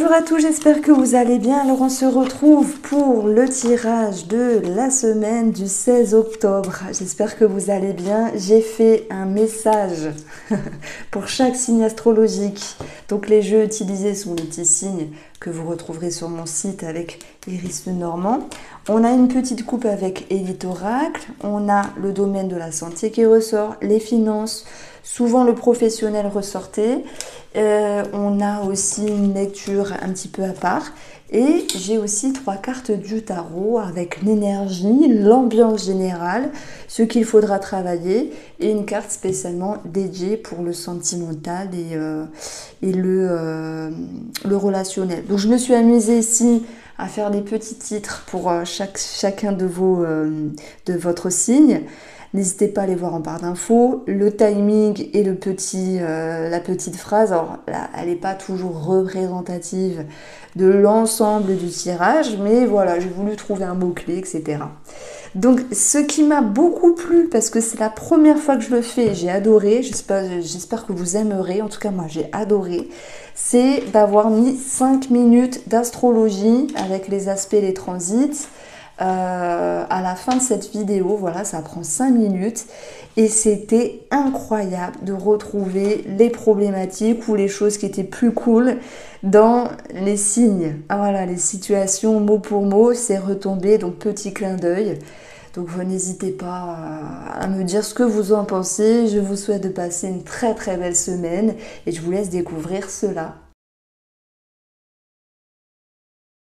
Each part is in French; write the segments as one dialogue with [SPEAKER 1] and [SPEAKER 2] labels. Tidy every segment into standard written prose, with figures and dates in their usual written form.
[SPEAKER 1] Bonjour à tous, j'espère que vous allez bien. Alors on se retrouve pour le tirage de la semaine du 16 octobre. J'espère que vous allez bien. J'ai fait un message pour chaque signe astrologique. Donc les jeux utilisés sont les petits signes que vous retrouverez sur mon site avec Iris Lenormand. On a une petite coupe avec Élite Oracle. On a le domaine de la santé qui ressort, les finances, souvent le professionnel ressortait. On a aussi une lecture un petit peu à part. Et j'ai aussi 3 cartes du tarot avec l'énergie, l'ambiance générale, ce qu'il faudra travailler et une carte spécialement dédiée pour le sentimental et le relationnel. Donc je me suis amusée ici à faire des petits titres pour chacun de votre signe. N'hésitez pas à aller voir en barre d'infos. Le timing et la petite phrase, alors là, elle n'est pas toujours représentative de l'ensemble du tirage, mais voilà, j'ai voulu trouver un mot-clé, etc. Donc, ce qui m'a beaucoup plu, parce que c'est la première fois que je le fais, j'ai adoré, j'espère que vous aimerez, en tout cas moi j'ai adoré, c'est d'avoir mis 5 minutes d'astrologie avec les aspects et les transits. À la fin de cette vidéo, voilà, ça prend 5 minutes et c'était incroyable de retrouver les problématiques ou les choses qui étaient plus cool dans les signes. Ah voilà, les situations mot pour mot, c'est retombé, donc petit clin d'œil. Donc vous n'hésitez pas à me dire ce que vous en pensez. Je vous souhaite de passer une très très belle semaine et je vous laisse découvrir cela.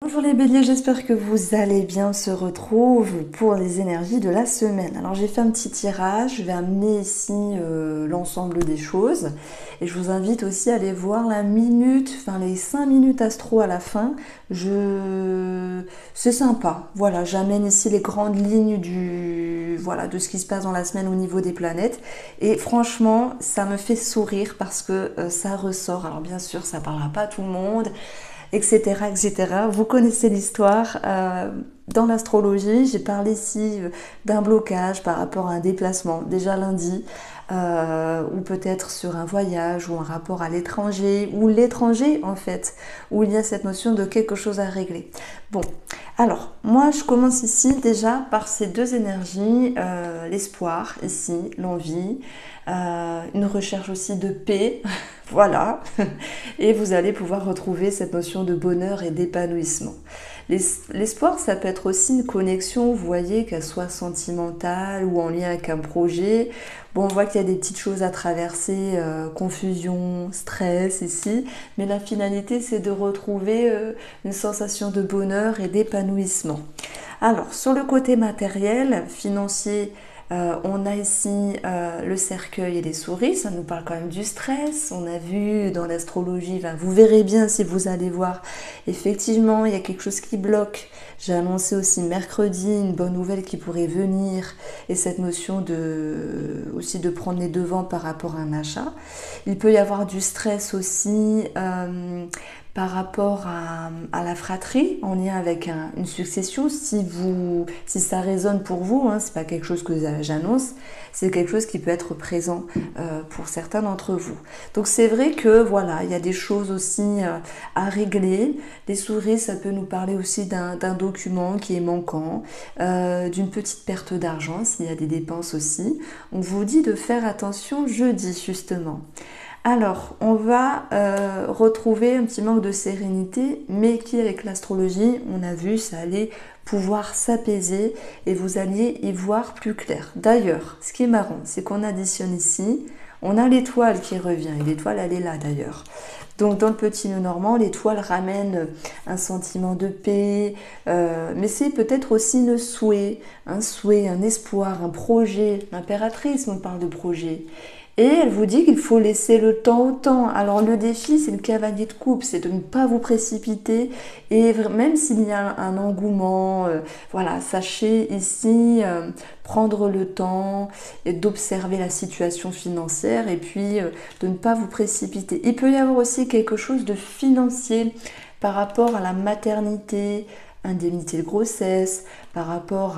[SPEAKER 1] Bonjour les béliers, j'espère que vous allez bien. On se retrouve pour les énergies de la semaine. Alors j'ai fait un petit tirage, je vais amener ici l'ensemble des choses. Et je vous invite aussi à aller voir la minute, enfin les 5 minutes astro à la fin. C'est sympa. Voilà, j'amène ici les grandes lignes de ce qui se passe dans la semaine au niveau des planètes. Et franchement, ça me fait sourire parce que ça ressort. Alors bien sûr, ça ne parlera pas à tout le monde, etc., etc. Vous connaissez l'histoire. Dans l'astrologie, j'ai parlé ici d'un blocage par rapport à un déplacement, déjà lundi, ou peut-être sur un voyage, ou un rapport à l'étranger, ou l'étranger en fait, où il y a cette notion de quelque chose à régler. Bon, alors, moi je commence ici déjà par ces deux énergies, l'espoir ici, l'envie, une recherche aussi de paix, voilà, et vous allez pouvoir retrouver cette notion de bonheur et d'épanouissement. L'espoir, ça peut être aussi une connexion, vous voyez, qu'elle soit sentimentale ou en lien avec un projet. Bon, on voit qu'il y a des petites choses à traverser, confusion, stress ici, mais la finalité, c'est de retrouver une sensation de bonheur et d'épanouissement. Alors, sur le côté matériel, financier, on a ici le cercueil et les souris, ça nous parle quand même du stress. On a vu dans l'astrologie, vous verrez bien si vous allez voir, effectivement il y a quelque chose qui bloque. J'ai annoncé aussi mercredi une bonne nouvelle qui pourrait venir et cette notion aussi de prendre les devants par rapport à un achat. Il peut y avoir du stress aussi par rapport à la fratrie, en lien avec une succession. Si ça résonne pour vous, c'est pas quelque chose que j'annonce, c'est quelque chose qui peut être présent pour certains d'entre vous. Donc c'est vrai que voilà, il y a des choses aussi à régler. Les souris, ça peut nous parler aussi d'un document qui est manquant, d'une petite perte d'argent s'il y a des dépenses aussi. On vous dit de faire attention jeudi justement. Alors, on va retrouver un petit manque de sérénité, mais qui avec l'astrologie, on a vu, ça allait pouvoir s'apaiser et vous alliez y voir plus clair. D'ailleurs, ce qui est marrant, c'est qu'on additionne ici, on a l'étoile qui revient, et l'étoile, elle est là d'ailleurs. Donc dans le petit Lenormand, l'étoile ramène un sentiment de paix, mais c'est peut-être aussi le souhait, un espoir, un projet. L'impératrice nous parle de projet. Et elle vous dit qu'il faut laisser le temps au temps. Alors le défi, c'est le cavalier de coupe, c'est de ne pas vous précipiter. Et même s'il y a un engouement, voilà, sachez ici prendre le temps et d'observer la situation financière et puis de ne pas vous précipiter. Il peut y avoir aussi quelque chose de financier par rapport à la maternité, indemnité de grossesse, par rapport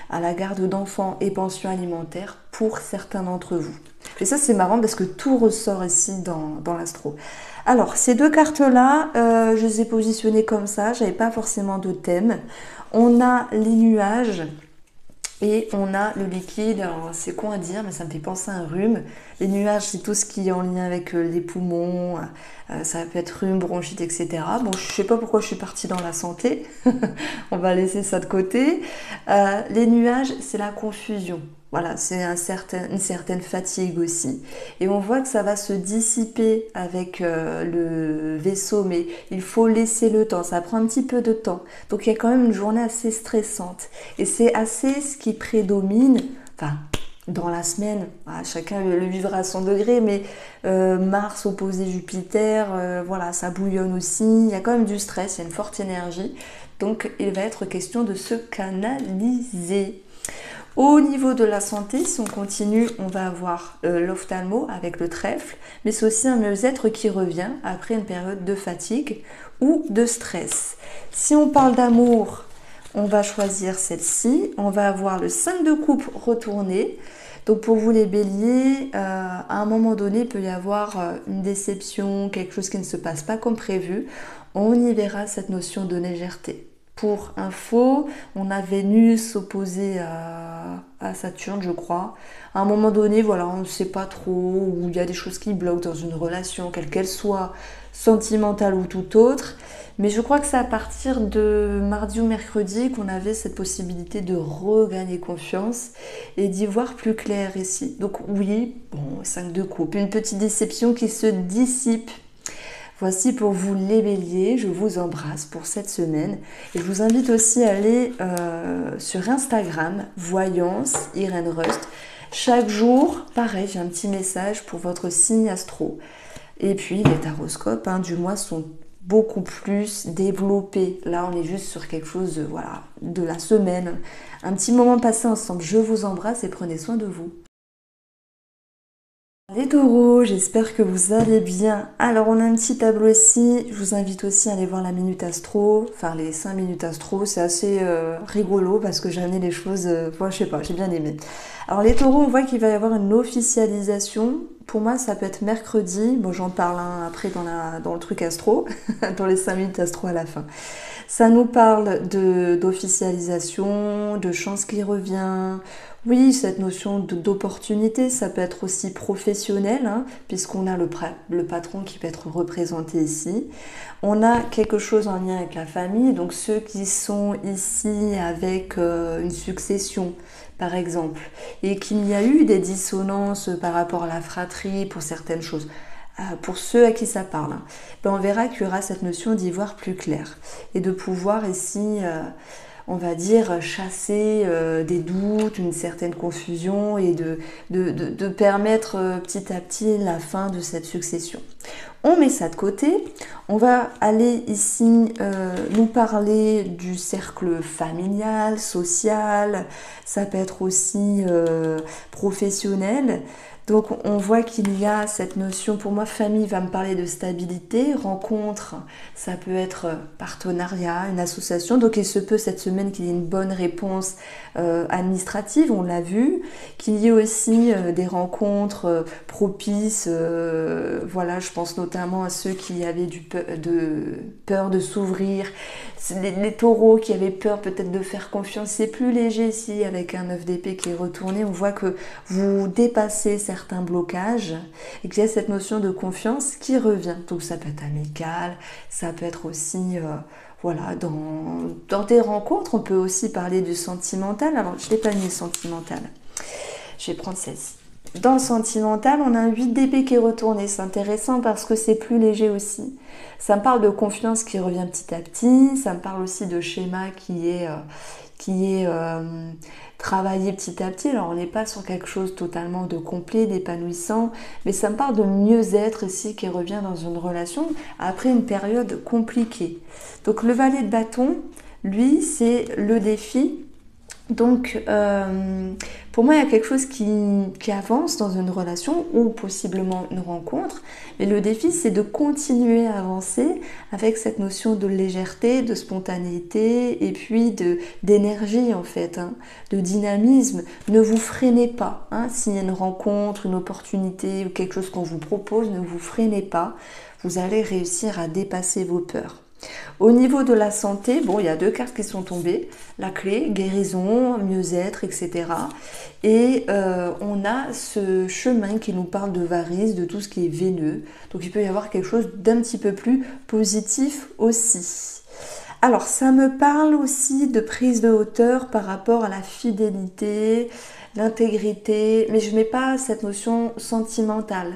[SPEAKER 1] à la garde d'enfants et pension alimentaire pour certains d'entre vous. Et ça, c'est marrant parce que tout ressort ici dans l'astro. Alors, ces deux cartes-là, je les ai positionnées comme ça, j'avais pas forcément de thème. On a les nuages et on a le liquide. Alors, c'est con à dire, mais ça me fait penser à un rhume. Les nuages, c'est tout ce qui est en lien avec les poumons, ça peut être rhume, bronchite, etc. Bon, je sais pas pourquoi je suis partie dans la santé, on va laisser ça de côté. Les nuages, c'est la confusion. Voilà, c'est une certaine fatigue aussi. Et on voit que ça va se dissiper avec le vaisseau, mais il faut laisser le temps, ça prend un petit peu de temps. Donc il y a quand même une journée assez stressante. Et c'est assez ce qui prédomine, enfin, dans la semaine, chacun le vivra à son degré, mais Mars opposé Jupiter, voilà, ça bouillonne aussi, il y a quand même du stress, il y a une forte énergie. Donc il va être question de se canaliser. Au niveau de la santé, si on continue, on va avoir l'ophtalmo avec le trèfle, mais c'est aussi un mieux-être qui revient après une période de fatigue ou de stress. Si on parle d'amour, on va choisir celle-ci. On va avoir le 5 de coupe retourné. Donc pour vous les béliers, à un moment donné, il peut y avoir une déception, quelque chose qui ne se passe pas comme prévu. On y verra cette notion de légèreté. Pour info, on a Vénus opposée à Saturne, je crois. À un moment donné, voilà, on ne sait pas trop, où il y a des choses qui bloquent dans une relation, quelle qu'elle soit, sentimentale ou tout autre. Mais je crois que c'est à partir de mardi ou mercredi qu'on avait cette possibilité de regagner confiance et d'y voir plus clair ici. Donc oui, bon, 5 de coupe, une petite déception qui se dissipe. Voici pour vous les béliers, je vous embrasse pour cette semaine et je vous invite aussi à aller sur Instagram, Voyance Irène Rust. Chaque jour, pareil, j'ai un petit message pour votre signe astro. Et puis les taroscopes du mois sont beaucoup plus développés. Là, on est juste sur quelque chose voilà, de la semaine. Un petit moment passé ensemble. Je vous embrasse et prenez soin de vous. Les taureaux, j'espère que vous allez bien. Alors on a un petit tableau ici, je vous invite aussi à aller voir la minute astro, enfin les 5 minutes astro, c'est assez rigolo parce que j'ai amené les choses, je sais pas, j'ai bien aimé. Alors les taureaux, on voit qu'il va y avoir une officialisation, pour moi ça peut être mercredi, bon j'en parle après dans le truc astro, dans les 5 minutes astro à la fin. Ça nous parle d'officialisation, de chance qui revient. Oui, cette notion d'opportunité, ça peut être aussi professionnel, puisqu'on a le patron qui peut être représenté ici. On a quelque chose en lien avec la famille, donc ceux qui sont ici avec une succession, par exemple, et qu'il y a eu des dissonances par rapport à la fratrie pour certaines choses. Pour ceux à qui ça parle, on verra qu'il y aura cette notion d'y voir plus clair et de pouvoir ici, on va dire, chasser des doutes, une certaine confusion et de permettre petit à petit la fin de cette succession. On met ça de côté, on va aller ici nous parler du cercle familial, social, ça peut être aussi professionnel. Donc on voit qu'il y a cette notion, pour moi famille va me parler de stabilité, rencontre, ça peut être partenariat, une association, donc il se peut cette semaine qu'il y ait une bonne réponse administrative, on l'a vu, qu'il y ait aussi des rencontres propices, voilà, je pense notamment à ceux qui avaient peur de s'ouvrir, les taureaux qui avaient peur peut-être de faire confiance, c'est plus léger ici avec un 9 d'épée qui est retourné, on voit que vous dépassez certains blocages et qu'il y a cette notion de confiance qui revient. Donc ça peut être amical, ça peut être aussi voilà, dans des rencontres, on peut aussi parler du sentimental. Alors je l'ai pas mis sentimental, je vais prendre celle-ci. Dans le sentimental, on a un 8 d'épée qui est retourné. C'est intéressant parce que c'est plus léger aussi. Ça me parle de confiance qui revient petit à petit. Ça me parle aussi de schéma qui est travaillé petit à petit. Alors on n'est pas sur quelque chose totalement de complet, d'épanouissant, mais ça me parle de mieux-être ici qui revient dans une relation après une période compliquée. Donc le valet de bâton, lui, c'est le défi. Donc, pour moi, il y a quelque chose qui avance dans une relation ou possiblement une rencontre. Mais le défi, c'est de continuer à avancer avec cette notion de légèreté, de spontanéité et puis d'énergie en fait, hein, de dynamisme. Ne vous freinez pas. Hein, s'il y a une rencontre, une opportunité ou quelque chose qu'on vous propose, ne vous freinez pas. Vous allez réussir à dépasser vos peurs. Au niveau de la santé, bon, il y a deux cartes qui sont tombées. La clé, guérison, mieux-être, etc. Et on a ce chemin qui nous parle de varices, de tout ce qui est veineux. Donc il peut y avoir quelque chose d'un petit peu plus positif aussi. Alors ça me parle aussi de prise de hauteur par rapport à la fidélité, l'intégrité, mais je ne mets pas cette notion sentimentale.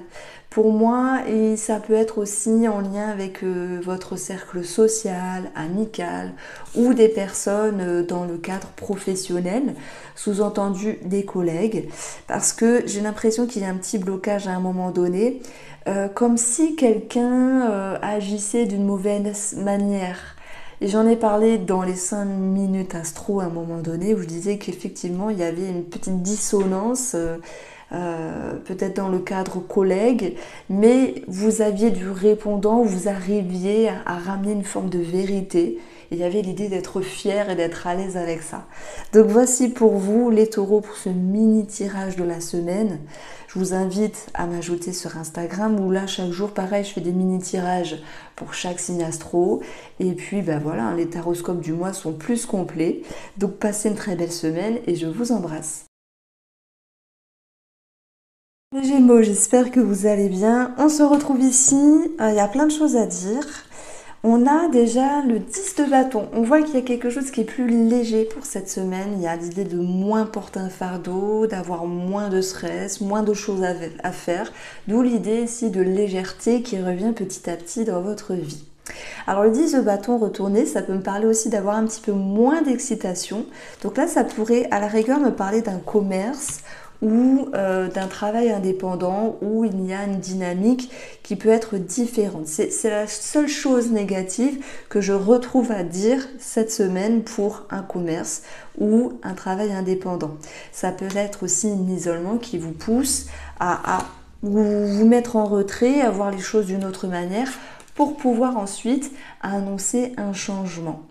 [SPEAKER 1] Pour moi, et ça peut être aussi en lien avec votre cercle social, amical ou des personnes dans le cadre professionnel, sous-entendu des collègues, parce que j'ai l'impression qu'il y a un petit blocage à un moment donné, comme si quelqu'un agissait d'une mauvaise manière. Et j'en ai parlé dans les 5 minutes astro à un moment donné où je disais qu'effectivement il y avait une petite dissonance peut-être dans le cadre collègue, mais vous aviez du répondant, vous arriviez à ramener une forme de vérité. Et il y avait l'idée d'être fier et d'être à l'aise avec ça. Donc voici pour vous les taureaux pour ce mini tirage de la semaine. Je vous invite à m'ajouter sur Instagram où là chaque jour pareil je fais des mini tirages pour chaque signe astro. Et puis ben voilà, les taroscopes du mois sont plus complets. Donc passez une très belle semaine et je vous embrasse. Les Gémeaux, j'espère que vous allez bien. On se retrouve ici, il y a plein de choses à dire. On a déjà le 10 de bâton. On voit qu'il y a quelque chose qui est plus léger pour cette semaine. Il y a l'idée de moins porter un fardeau, d'avoir moins de stress, moins de choses à faire. D'où l'idée ici de légèreté qui revient petit à petit dans votre vie. Alors le 10 de bâton retourné, ça peut me parler aussi d'avoir un petit peu moins d'excitation. Donc là, ça pourrait à la rigueur me parler d'un commerce ou d'un travail indépendant où il y a une dynamique qui peut être différente. C'est la seule chose négative que je retrouve à dire cette semaine pour un commerce ou un travail indépendant. Ça peut être aussi un isolement qui vous pousse à vous mettre en retrait, à voir les choses d'une autre manière pour pouvoir ensuite annoncer un changement.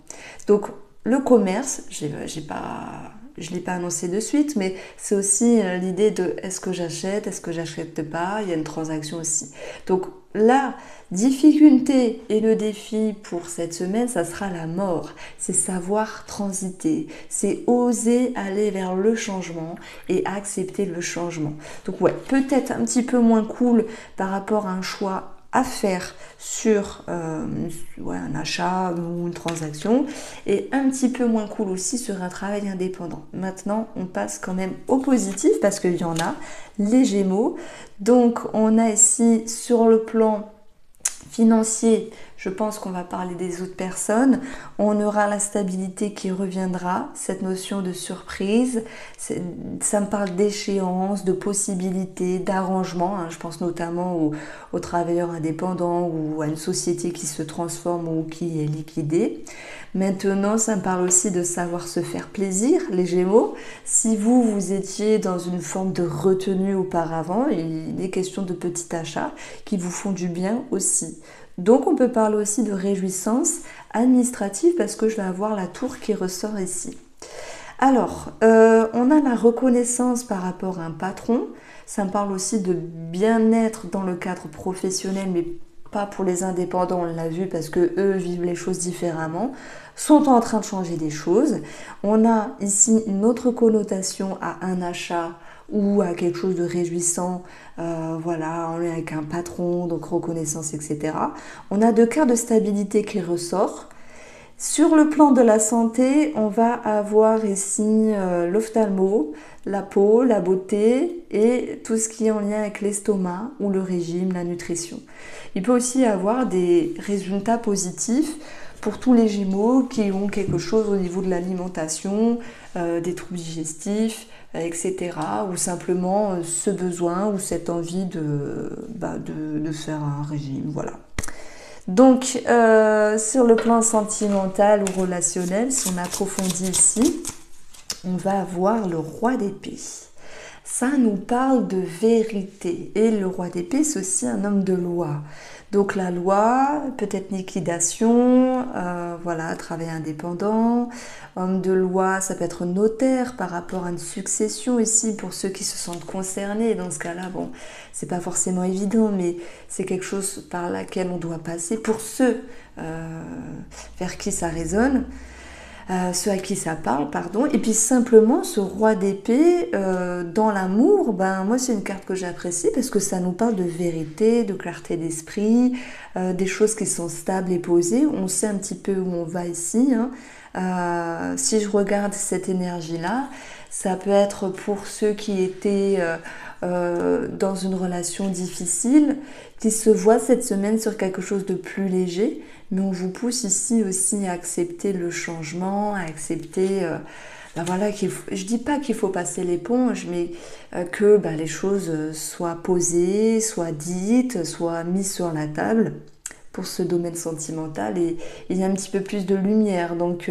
[SPEAKER 1] Donc le commerce, je ne l'ai pas annoncé de suite, mais c'est aussi l'idée de est-ce que j'achète, est-ce que j'achète pas, il y a une transaction aussi. Donc la difficulté et le défi pour cette semaine, ça sera la mort. C'est savoir transiter, c'est oser aller vers le changement et accepter le changement. Donc ouais, peut-être un petit peu moins cool par rapport à un choix à faire sur un achat ou une transaction et un petit peu moins cool aussi sur un travail indépendant. Maintenant, on passe quand même au positif parce qu'il y en a, les Gémeaux. Donc, on a ici sur le plan financier, je pense qu'on va parler des autres personnes. On aura la stabilité qui reviendra, cette notion de surprise. Ça me parle d'échéance, de possibilités, d'arrangement. Hein. Je pense notamment aux travailleurs indépendants ou à une société qui se transforme ou qui est liquidée. Maintenant, ça me parle aussi de savoir se faire plaisir, les Gémeaux. Si vous étiez dans une forme de retenue auparavant, il est question de petits achats qui vous font du bien aussi. Donc on peut parler aussi de réjouissance administrative parce que je vais avoir la tour qui ressort ici. Alors, on a la reconnaissance par rapport à un patron. Ça me parle aussi de bien-être dans le cadre professionnel, mais pas pour les indépendants, on l'a vu parce que eux vivent les choses différemment, sont en train de changer des choses. On a ici une autre connotation à un achat ou à quelque chose de réjouissant, voilà, en lien avec un patron, donc reconnaissance, etc. On a deux cartes de stabilité qui ressortent. Sur le plan de la santé, on va avoir ici l'ophtalmo, la peau, la beauté et tout ce qui est en lien avec l'estomac ou le régime, la nutrition. Il peut aussi y avoir des résultats positifs pour tous les Gémeaux qui ont quelque chose au niveau de l'alimentation, des troubles digestifs, etc. Ou simplement ce besoin ou cette envie de faire un régime, voilà. Donc, sur le plan sentimental ou relationnel, si on approfondit ici, on va avoir le roi d'épée. Ça nous parle de vérité. Et le roi d'épée, c'est aussi un homme de loi. Donc la loi, peut-être liquidation, voilà, travail indépendant. Homme de loi, ça peut être notaire par rapport à une succession ici pour ceux qui se sentent concernés. Dans ce cas-là, bon, c'est pas forcément évident, mais c'est quelque chose par laquelle on doit passer pour ceux vers qui ça résonne. Ceux à qui ça parle, pardon. Et puis simplement, ce roi d'épée, dans l'amour, ben moi c'est une carte que j'apprécie parce que ça nous parle de vérité, de clarté d'esprit, des choses qui sont stables et posées. On sait un petit peu où on va ici, hein. Si je regarde cette énergie-là, ça peut être pour ceux qui étaient dans une relation difficile, qui se voient cette semaine sur quelque chose de plus léger, mais on vous pousse ici aussi à accepter le changement, à accepter, ben voilà, je dis pas qu'il faut passer l'éponge, mais que ben, les choses soient posées, soient dites, soient mises sur la table pour ce domaine sentimental et il y a un petit peu plus de lumière. Donc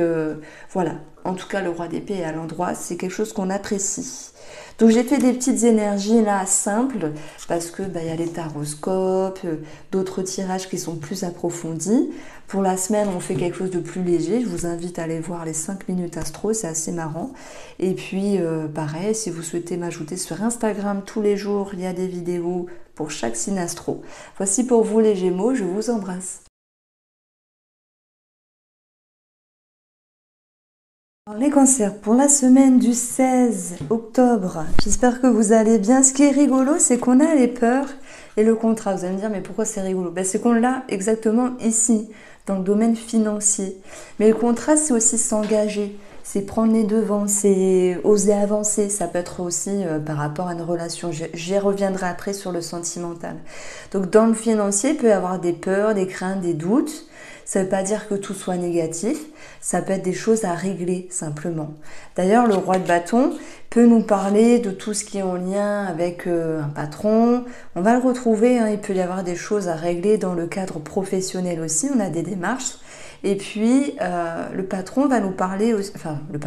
[SPEAKER 1] voilà, en tout cas le roi d'épée est à l'endroit, c'est quelque chose qu'on apprécie. Donc j'ai fait des petites énergies là simples parce que bah, y a les taroscopes, d'autres tirages qui sont plus approfondis. Pour la semaine, on fait quelque chose de plus léger. Je vous invite à aller voir les 5 minutes astro, c'est assez marrant. Et puis pareil, si vous souhaitez m'ajouter sur Instagram tous les jours, il y a des vidéos pour chaque signe astro. Voici pour vous les Gémeaux, je vous embrasse. Alors, les cancers, pour la semaine du 16 octobre, j'espère que vous allez bien. Ce qui est rigolo, c'est qu'on a les peurs et le contrat. Vous allez me dire, mais pourquoi c'est rigolo? Ben, c'est qu'on l'a exactement ici, dans le domaine financier. Mais le contrat, c'est aussi s'engager, c'est prendre les devants, c'est oser avancer. Ça peut être aussi par rapport à une relation. J'y reviendrai après sur le sentimental. Donc dans le financier, il peut y avoir des peurs, des craintes, des doutes. Ça ne veut pas dire que tout soit négatif, ça peut être des choses à régler simplement. D'ailleurs, le roi de bâton peut nous parler de tout ce qui est en lien avec un patron. On va le retrouver, hein, il peut y avoir des choses à régler dans le cadre professionnel aussi, on a des démarches. Et puis, le patron va nous parler, aussi, enfin le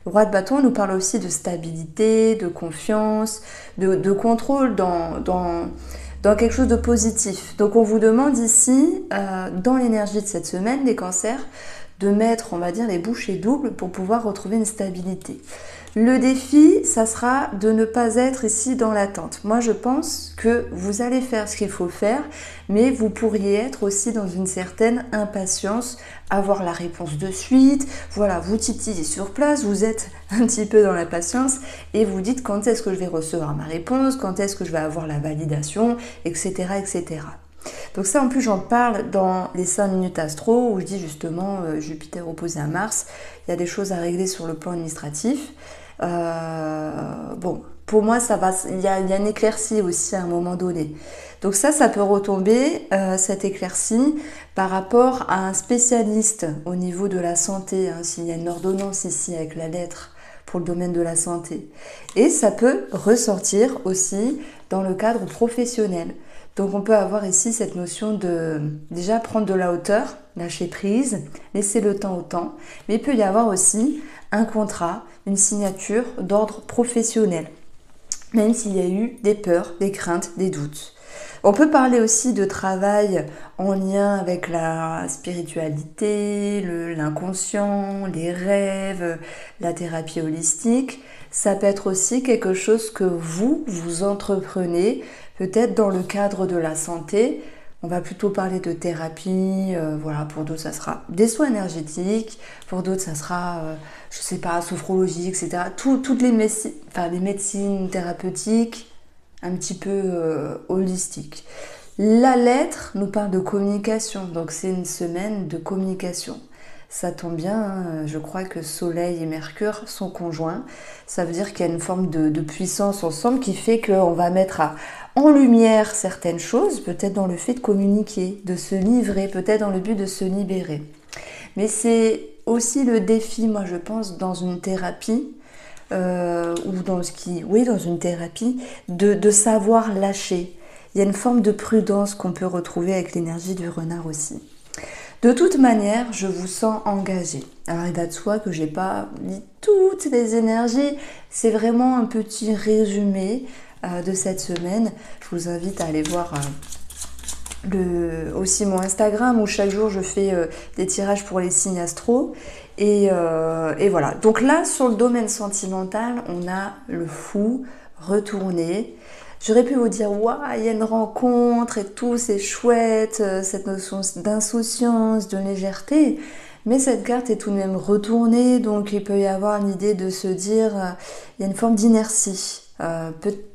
[SPEAKER 1] roi de bâton nous parle aussi de stabilité, de confiance, de contrôle dans quelque chose de positif. Donc on vous demande ici, dans l'énergie de cette semaine, les cancers, de mettre, on va dire, les bouchées doubles pour pouvoir retrouver une stabilité. Le défi, ça sera de ne pas être ici dans l'attente. Moi, je pense que vous allez faire ce qu'il faut faire, mais vous pourriez être aussi dans une certaine impatience, avoir la réponse de suite. Voilà, vous titillez sur place, vous êtes un petit peu dans la patience et vous dites quand est-ce que je vais recevoir ma réponse, quand est-ce que je vais avoir la validation, etc., etc. Donc ça, en plus, j'en parle dans les 5 minutes astro où je dis justement Jupiter opposé à Mars, il y a des choses à régler sur le plan administratif. Bon, pour moi, ça va. Il y a une éclaircie aussi à un moment donné. Donc ça peut retomber, cette éclaircie, par rapport à un spécialiste au niveau de la santé, hein, s'il y a une ordonnance ici avec la lettre pour le domaine de la santé. Et ça peut ressortir aussi dans le cadre professionnel. Donc on peut avoir ici cette notion de déjà prendre de la hauteur, lâcher prise, laisser le temps au temps, mais il peut y avoir aussi un contrat, une signature d'ordre professionnel, même s'il y a eu des peurs, des craintes, des doutes. On peut parler aussi de travail en lien avec la spiritualité, l'inconscient, les rêves, la thérapie holistique. Ça peut être aussi quelque chose que vous entreprenez, peut-être dans le cadre de la santé. On va plutôt parler de thérapie, voilà, pour d'autres ça sera des soins énergétiques, pour d'autres ça sera, je sais pas, sophrologie, etc. Toutes les médecines thérapeutiques, un petit peu holistiques. La lettre nous parle de communication, donc c'est une semaine de communication. Ça tombe bien, hein, je crois que Soleil et Mercure sont conjoints. Ça veut dire qu'il y a une forme de puissance ensemble qui fait qu'on va mettre en lumière certaines choses, peut-être dans le fait de communiquer, de se livrer, peut-être dans le but de se libérer. Mais c'est aussi le défi, moi je pense, dans une thérapie, ou dans une thérapie, de savoir lâcher. Il y a une forme de prudence qu'on peut retrouver avec l'énergie du renard aussi. De toute manière, je vous sens engagé. Alors il va de soi que j'ai pas mis toutes les énergies. C'est vraiment un petit résumé de cette semaine. Je vous invite à aller voir aussi mon Instagram où chaque jour je fais des tirages pour les signes astro. Et voilà. Donc là, sur le domaine sentimental, on a le fou retourné. J'aurais pu vous dire, waouh, il y a une rencontre et tout, c'est chouette, cette notion d'insouciance, de légèreté. Mais cette carte est tout de même retournée, donc il peut y avoir une idée de se dire, il y a une forme d'inertie.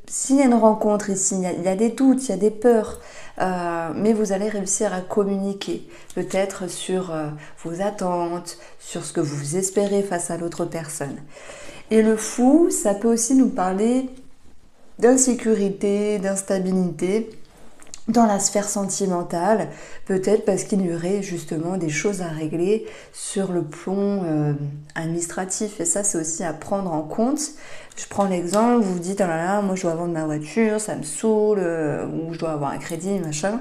[SPEAKER 1] S'il y a une rencontre ici, il y a des doutes, il y a des peurs, mais vous allez réussir à communiquer, peut-être sur vos attentes, sur ce que vous espérez face à l'autre personne. Et le fou, ça peut aussi nous parler d'insécurité, d'instabilité dans la sphère sentimentale, peut-être parce qu'il y aurait justement des choses à régler sur le plan administratif. Et ça, c'est aussi à prendre en compte. Je prends l'exemple, vous vous dites, oh là là, moi je dois vendre ma voiture, ça me saoule, ou je dois avoir un crédit, machin.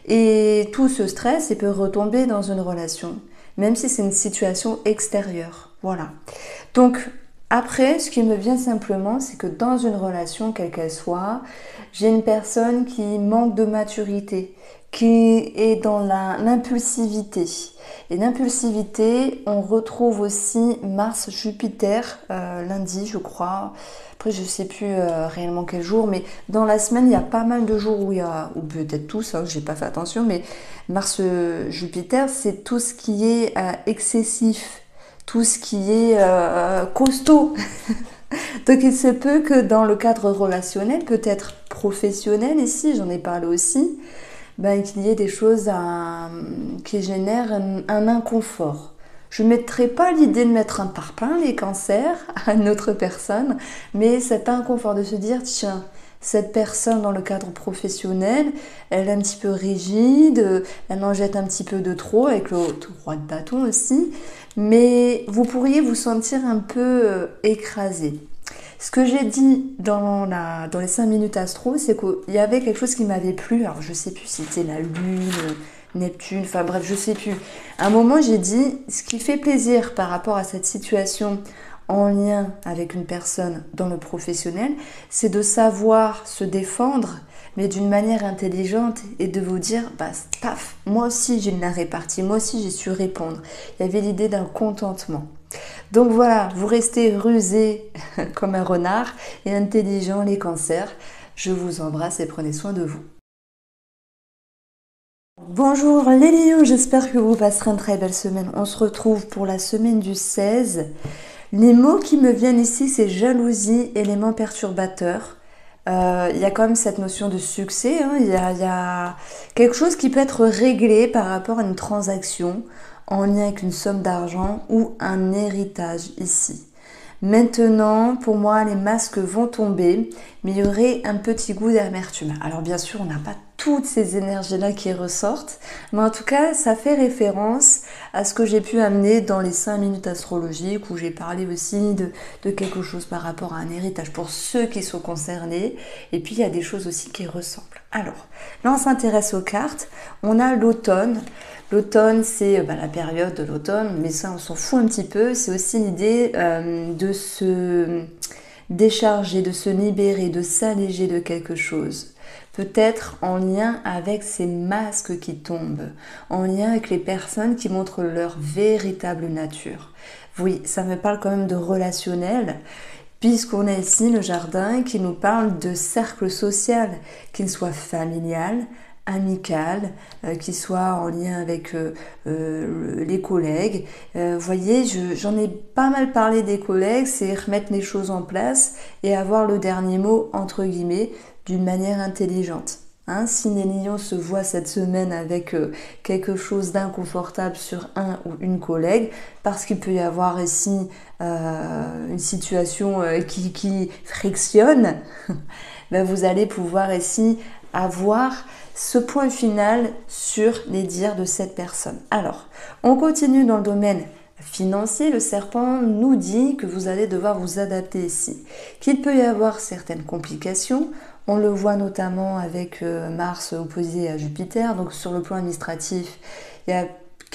[SPEAKER 1] Et tout ce stress, il peut retomber dans une relation, même si c'est une situation extérieure. Voilà. Donc, après, ce qui me vient simplement, c'est que dans une relation, quelle qu'elle soit, j'ai une personne qui manque de maturité, qui est dans l'impulsivité. Et l'impulsivité, on retrouve aussi Mars-Jupiter lundi, je crois. Après, je ne sais plus réellement quel jour, mais dans la semaine, il y a pas mal de jours où il y a, ou peut-être tous, hein, je n'ai pas fait attention, mais Mars-Jupiter, c'est tout ce qui est excessif, tout ce qui est costaud. Donc il se peut que dans le cadre relationnel, peut-être professionnel ici, j'en ai parlé aussi, ben, qu'il y ait des choses qui génèrent un inconfort. Je ne mettrai pas l'idée de mettre un parpaing, les cancers, à une autre personne, mais cet inconfort de se dire, tiens, cette personne dans le cadre professionnel, elle est un petit peu rigide, elle en jette un petit peu de trop, avec le roi de bâton aussi, mais vous pourriez vous sentir un peu écrasé. Ce que j'ai dit dans les 5 minutes astro, c'est qu'il y avait quelque chose qui m'avait plu. Alors je sais plus si c'était la Lune, Neptune, enfin bref, je sais plus. À un moment, j'ai dit, ce qui fait plaisir par rapport à cette situation en lien avec une personne dans le professionnel, c'est de savoir se défendre, mais d'une manière intelligente et de vous dire, bah, paf, moi aussi j'ai de la répartie, moi aussi j'ai su répondre. Il y avait l'idée d'un contentement. Donc voilà, vous restez rusés comme un renard et intelligents les cancers. Je vous embrasse et prenez soin de vous. Bonjour les lions, j'espère que vous passerez une très belle semaine. On se retrouve pour la semaine du 16. Les mots qui me viennent ici, c'est jalousie, élément perturbateur. Il y a quand même cette notion de succès, hein. Il y a quelque chose qui peut être réglé par rapport à une transaction en lien avec une somme d'argent ou un héritage ici. Maintenant, pour moi, les masques vont tomber, mais il y aurait un petit goût d'amertume. Alors bien sûr, on n'a pas toutes ces énergies-là qui ressortent, mais en tout cas, ça fait référence à ce que j'ai pu amener dans les 5 minutes astrologiques, où j'ai parlé aussi de quelque chose par rapport à un héritage pour ceux qui sont concernés, et puis il y a des choses aussi qui ressemblent. Alors, là on s'intéresse aux cartes, on a l'automne. L'automne, c'est la période de l'automne, mais ça, on s'en fout un petit peu. C'est aussi l'idée de se décharger, de se libérer, de s'alléger de quelque chose. Peut-être en lien avec ces masques qui tombent, en lien avec les personnes qui montrent leur véritable nature. Oui, ça me parle quand même de relationnel, puisqu'on a ici le jardin qui nous parle de cercle social, qu'il soit familial, amical, qui soit en lien avec les collègues. Vous voyez, j'en ai pas mal parlé des collègues, c'est remettre les choses en place et avoir le dernier mot, entre guillemets, d'une manière intelligente. Hein, si les lions se voient cette semaine avec quelque chose d'inconfortable sur un ou une collègue, parce qu'il peut y avoir ici une situation qui frictionne, ben vous allez pouvoir ici avoir ce point final sur les dires de cette personne. Alors, on continue dans le domaine financier. Le serpent nous dit que vous allez devoir vous adapter ici, qu'il peut y avoir certaines complications. On le voit notamment avec Mars opposé à Jupiter, donc sur le plan administratif, il y a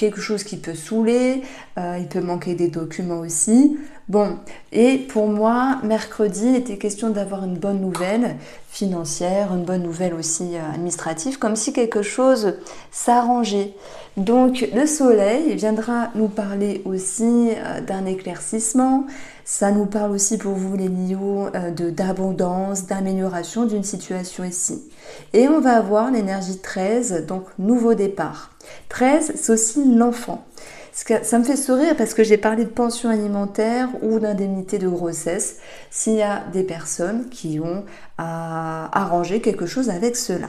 [SPEAKER 1] quelque chose qui peut saouler, il peut manquer des documents aussi. Bon, et pour moi, mercredi était question d'avoir une bonne nouvelle financière, une bonne nouvelle aussi administrative, comme si quelque chose s'arrangeait. Donc le soleil viendra nous parler aussi d'un éclaircissement. Ça nous parle aussi pour vous les lions d'abondance, d'amélioration d'une situation ici. Et on va avoir l'énergie 13, donc nouveau départ. 13, c'est aussi l'enfant. Ça me fait sourire parce que j'ai parlé de pension alimentaire ou d'indemnité de grossesse s'il y a des personnes qui ont arrangé quelque chose avec cela.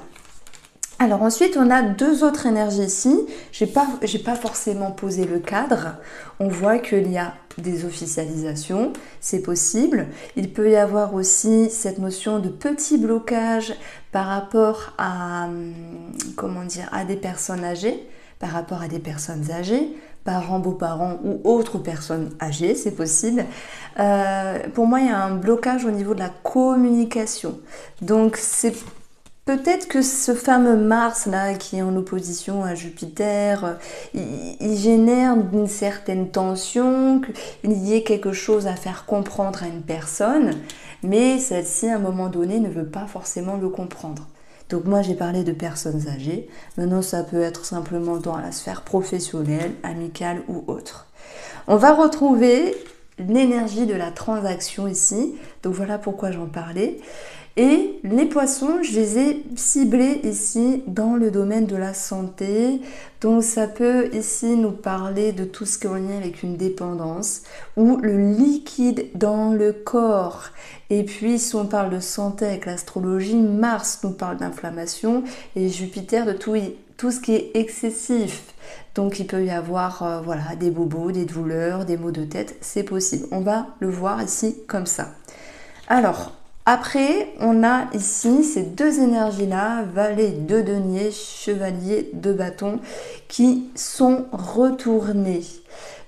[SPEAKER 1] Alors ensuite, on a deux autres énergies ici. J'ai pas forcément posé le cadre. On voit qu'il y a des officialisations, c'est possible. Il peut y avoir aussi cette notion de petit blocage par rapport à, comment dire, à des personnes âgées, par rapport à des personnes âgées, parents, beaux-parents ou autres personnes âgées, c'est possible. Pour moi, il y a un blocage au niveau de la communication. Donc, c'est peut-être que ce fameux Mars-là, qui est en opposition à Jupiter, il génère une certaine tension, qu'il y ait quelque chose à faire comprendre à une personne, mais celle-ci, à un moment donné, ne veut pas forcément le comprendre. Donc moi, j'ai parlé de personnes âgées. Maintenant, ça peut être simplement dans la sphère professionnelle, amicale ou autre. On va retrouver l'énergie de la transaction ici. Donc voilà pourquoi j'en parlais. Et les poissons, je les ai ciblés ici dans le domaine de la santé. Donc ça peut ici nous parler de tout ce qui est en lien avec une dépendance ou le liquide dans le corps. Et puis si on parle de santé avec l'astrologie, Mars nous parle d'inflammation et Jupiter de tout ce qui est excessif. Donc il peut y avoir voilà, des bobos, des douleurs, des maux de tête, c'est possible. On va le voir ici comme ça. Alors, après, on a ici ces deux énergies-là, valet de denier, chevalier de bâton, qui sont retournées.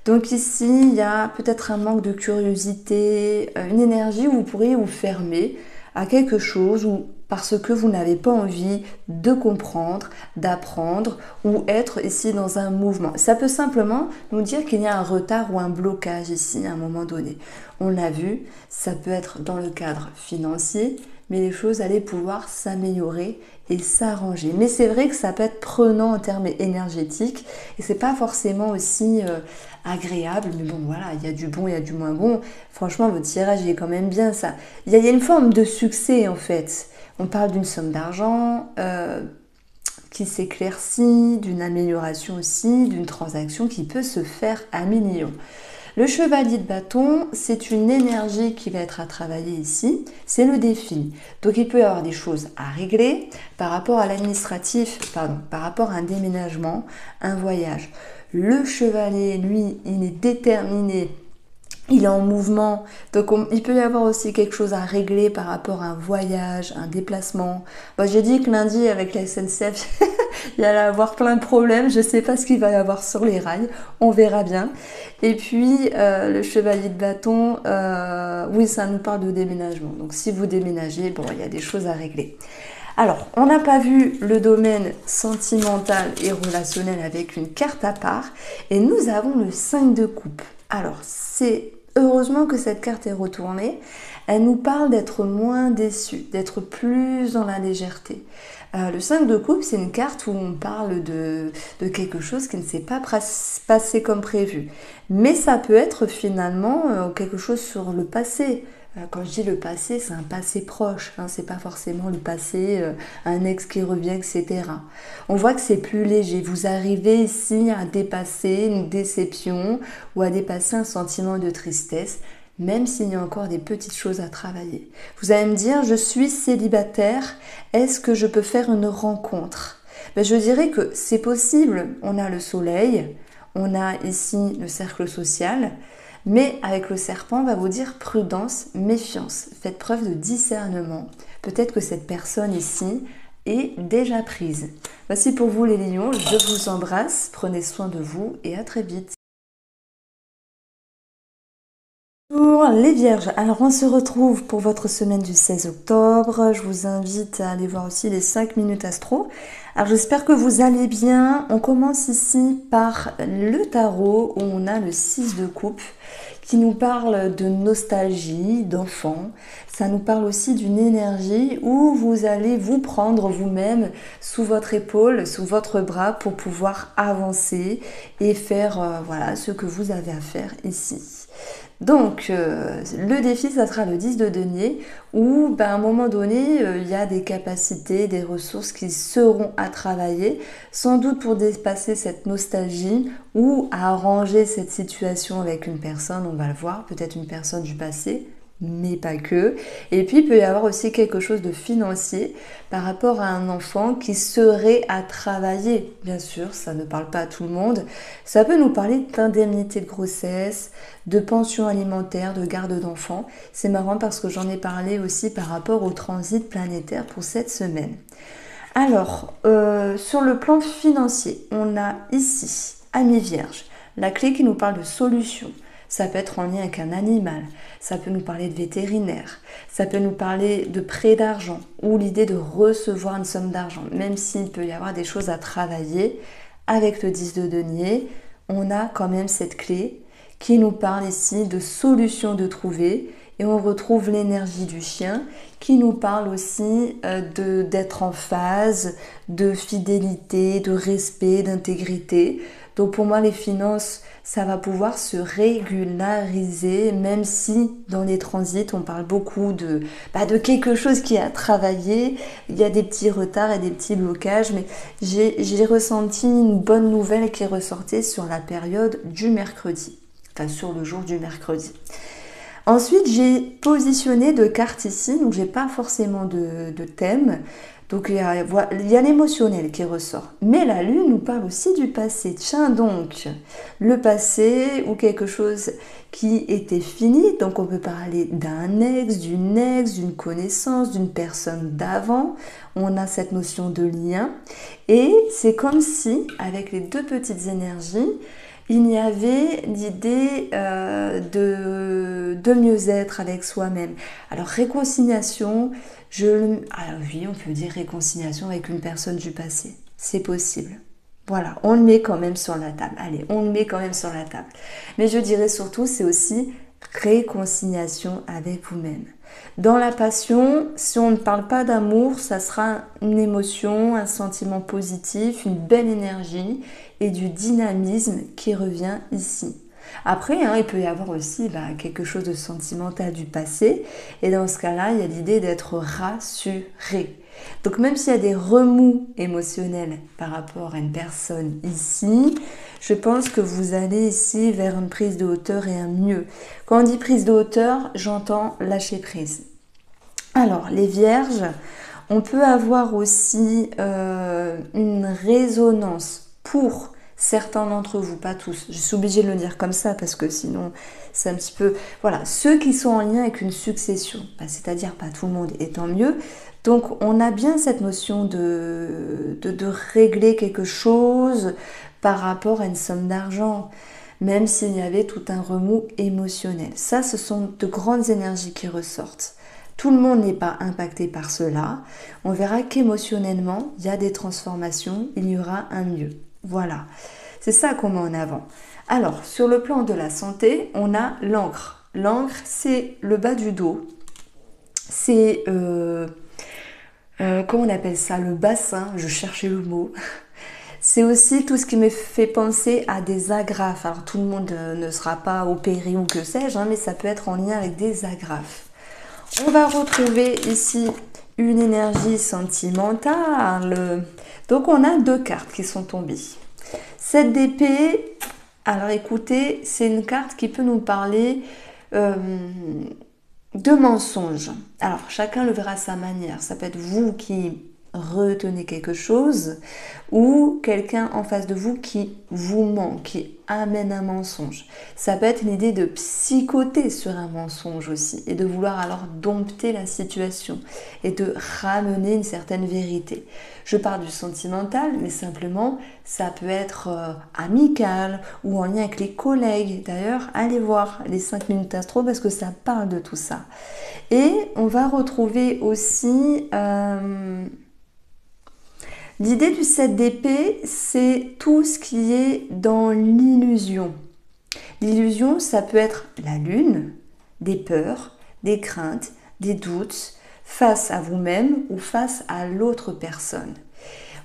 [SPEAKER 1] Donc ici, il y a peut-être un manque de curiosité, une énergie où vous pourriez vous fermer à quelque chose ou parce que vous n'avez pas envie de comprendre, d'apprendre ou être ici dans un mouvement. Ça peut simplement nous dire qu'il y a un retard ou un blocage ici à un moment donné. On l'a vu, ça peut être dans le cadre financier, mais les choses allaient pouvoir s'améliorer et s'arranger. Mais c'est vrai que ça peut être prenant en termes énergétiques et c'est pas forcément aussi agréable. Mais bon, voilà, il y a du bon, il y a du moins bon. Franchement, votre tirage est quand même bien ça. Il y a une forme de succès en fait. On parle d'une somme d'argent qui s'éclaircit, d'une amélioration aussi, d'une transaction qui peut se faire à millions. Le chevalier de bâton, c'est une énergie qui va être à travailler ici, c'est le défi. Donc il peut y avoir des choses à régler par rapport à l'administratif, par rapport à un déménagement, un voyage. Le chevalier, lui, il est déterminé. Il est en mouvement, donc il peut y avoir aussi quelque chose à régler par rapport à un voyage, un déplacement. Bon, j'ai dit que lundi avec la SNCF, il y allait avoir plein de problèmes. Je ne sais pas ce qu'il va y avoir sur les rails, on verra bien. Et puis le chevalier de bâton, oui, ça nous parle de déménagement. Donc si vous déménagez, bon, il y a des choses à régler. Alors, on n'a pas vu le domaine sentimental et relationnel avec une carte à part. Et nous avons le 5 de coupe. Alors, c'est heureusement que cette carte est retournée. Elle nous parle d'être moins déçu, d'être plus dans la légèreté. Le 5 de coupe, c'est une carte où on parle de quelque chose qui ne s'est pas passé comme prévu. Mais ça peut être finalement quelque chose sur le passé. Quand je dis le passé, c'est un passé proche, hein, c'est pas forcément le passé, un ex qui revient, etc. On voit que c'est plus léger. Vous arrivez ici à dépasser une déception ou à dépasser un sentiment de tristesse, même s'il y a encore des petites choses à travailler. Vous allez me dire, je suis célibataire, est-ce que je peux faire une rencontre? Je dirais que c'est possible. On a le soleil, on a ici le cercle social, mais avec le serpent, on va vous dire prudence, méfiance. Faites preuve de discernement. Peut-être que cette personne ici est déjà prise. Voici pour vous les lions, je vous embrasse, prenez soin de vous et à très vite. Bonjour les Vierges, alors on se retrouve pour votre semaine du 16 octobre. Je vous invite à aller voir aussi les 5 minutes astro. Alors j'espère que vous allez bien. On commence ici par le tarot où on a le 6 de coupe qui nous parle de nostalgie, d'enfant. Ça nous parle aussi d'une énergie où vous allez vous prendre vous-même sous votre épaule, sous votre bras pour pouvoir avancer et faire voilà, ce que vous avez à faire ici. Donc, le défi, ça sera le 10 de denier, où à un moment donné, il y a des capacités, des ressources qui seront à travailler, sans doute pour dépasser cette nostalgie ou à arranger cette situation avec une personne, on va le voir, peut-être une personne du passé, mais pas que. Et puis, il peut y avoir aussi quelque chose de financier par rapport à un enfant qui serait à travailler. Bien sûr, ça ne parle pas à tout le monde. Ça peut nous parler d'indemnité de grossesse, de pension alimentaire, de garde d'enfants. C'est marrant parce que j'en ai parlé aussi par rapport au transit planétaire pour cette semaine. Alors, sur le plan financier, on a ici, Amis Vierge, la clé qui nous parle de solution. Ça peut être en lien avec un animal, ça peut nous parler de vétérinaire, ça peut nous parler de prêt d'argent ou l'idée de recevoir une somme d'argent, même s'il peut y avoir des choses à travailler. Avec le 10 de denier, on a quand même cette clé qui nous parle ici de solutions de trouver et on retrouve l'énergie du chien qui nous parle aussi d'être en phase, de fidélité, de respect, d'intégrité. Donc pour moi les finances, ça va pouvoir se régulariser, même si dans les transits, on parle beaucoup de quelque chose qui a travaillé. Il y a des petits retards et des petits blocages, mais j'ai ressenti une bonne nouvelle qui est ressortie sur la période du mercredi, enfin sur le jour du mercredi. Ensuite, j'ai positionné deux cartes ici, donc j'ai pas forcément de thème. Donc il y a l'émotionnel qui ressort. Mais la lune nous parle aussi du passé. Tiens donc, le passé ou quelque chose qui était fini. Donc on peut parler d'un ex, d'une connaissance, d'une personne d'avant. On a cette notion de lien. Et c'est comme si, avec les deux petites énergies, il y avait l'idée de mieux-être avec soi-même. Alors réconciliation, alors oui, on peut dire réconciliation avec une personne du passé. C'est possible. Voilà, on le met quand même sur la table. Allez, on le met quand même sur la table. Mais je dirais surtout, c'est aussi réconciliation avec vous-même. Dans la passion, si on ne parle pas d'amour, ça sera une émotion, un sentiment positif, une belle énergie et du dynamisme qui revient ici. Après, il peut y avoir aussi quelque chose de sentimental du passé et dans ce cas-là, il y a l'idée d'être rassuré. Donc même s'il y a des remous émotionnels par rapport à une personne ici, je pense que vous allez ici vers une prise de hauteur et un mieux. Quand on dit prise de hauteur, j'entends lâcher prise. Alors, les vierges, on peut avoir aussi une résonance pour certains d'entre vous, pas tous. Je suis obligée de le dire comme ça parce que sinon c'est un petit peu... Voilà, ceux qui sont en lien avec une succession, c'est-à-dire pas tout le monde et tant mieux. Donc on a bien cette notion de régler quelque chose par rapport à une somme d'argent, même s'il y avait tout un remous émotionnel. Ça, ce sont de grandes énergies qui ressortent. Tout le monde n'est pas impacté par cela. On verra qu'émotionnellement, il y a des transformations, il y aura un mieux. Voilà, c'est ça qu'on met en avant. Alors, sur le plan de la santé, on a l'encre. L'encre, c'est le bas du dos. C'est, comment on appelle ça, le bassin, je cherchais le mot. C'est aussi tout ce qui me fait penser à des agrafes. Alors, tout le monde ne sera pas opéré ou que sais-je, mais ça peut être en lien avec des agrafes. On va retrouver ici une énergie sentimentale. Donc on a deux cartes qui sont tombées. Cette d'épée, alors écoutez, c'est une carte qui peut nous parler de mensonges. Alors chacun le verra à sa manière. Ça peut être vous qui retenez quelque chose, ou quelqu'un en face de vous qui vous ment, qui amène un mensonge. Ça peut être une idée de psychoter sur un mensonge aussi, et de vouloir alors dompter la situation, et de ramener une certaine vérité. Je parle du sentimental, mais simplement, ça peut être amical, ou en lien avec les collègues. D'ailleurs, allez voir les 5 minutes astro, parce que ça parle de tout ça. Et on va retrouver aussi... l'idée du 7 d'épée, c'est tout ce qui est dans l'illusion. L'illusion, ça peut être la lune, des peurs, des craintes, des doutes, face à vous-même ou face à l'autre personne.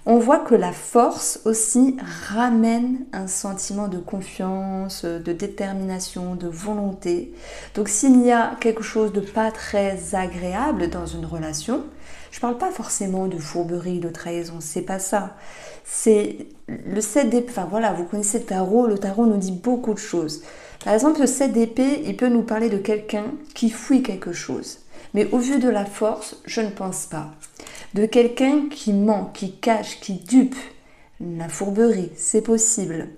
[SPEAKER 1] On voit que la force aussi ramène un sentiment de confiance, de détermination, de volonté. Donc s'il y a quelque chose de pas très agréable dans une relation, je ne parle pas forcément de fourberie, de trahison, c'est pas ça. C'est le 7 d'épée, enfin voilà, vous connaissez le tarot nous dit beaucoup de choses. Par exemple, le 7 d'épée, il peut nous parler de quelqu'un qui fuit quelque chose. Mais au vu de la force, je ne pense pas. De quelqu'un qui ment, qui cache, qui dupe. La fourberie, c'est possible.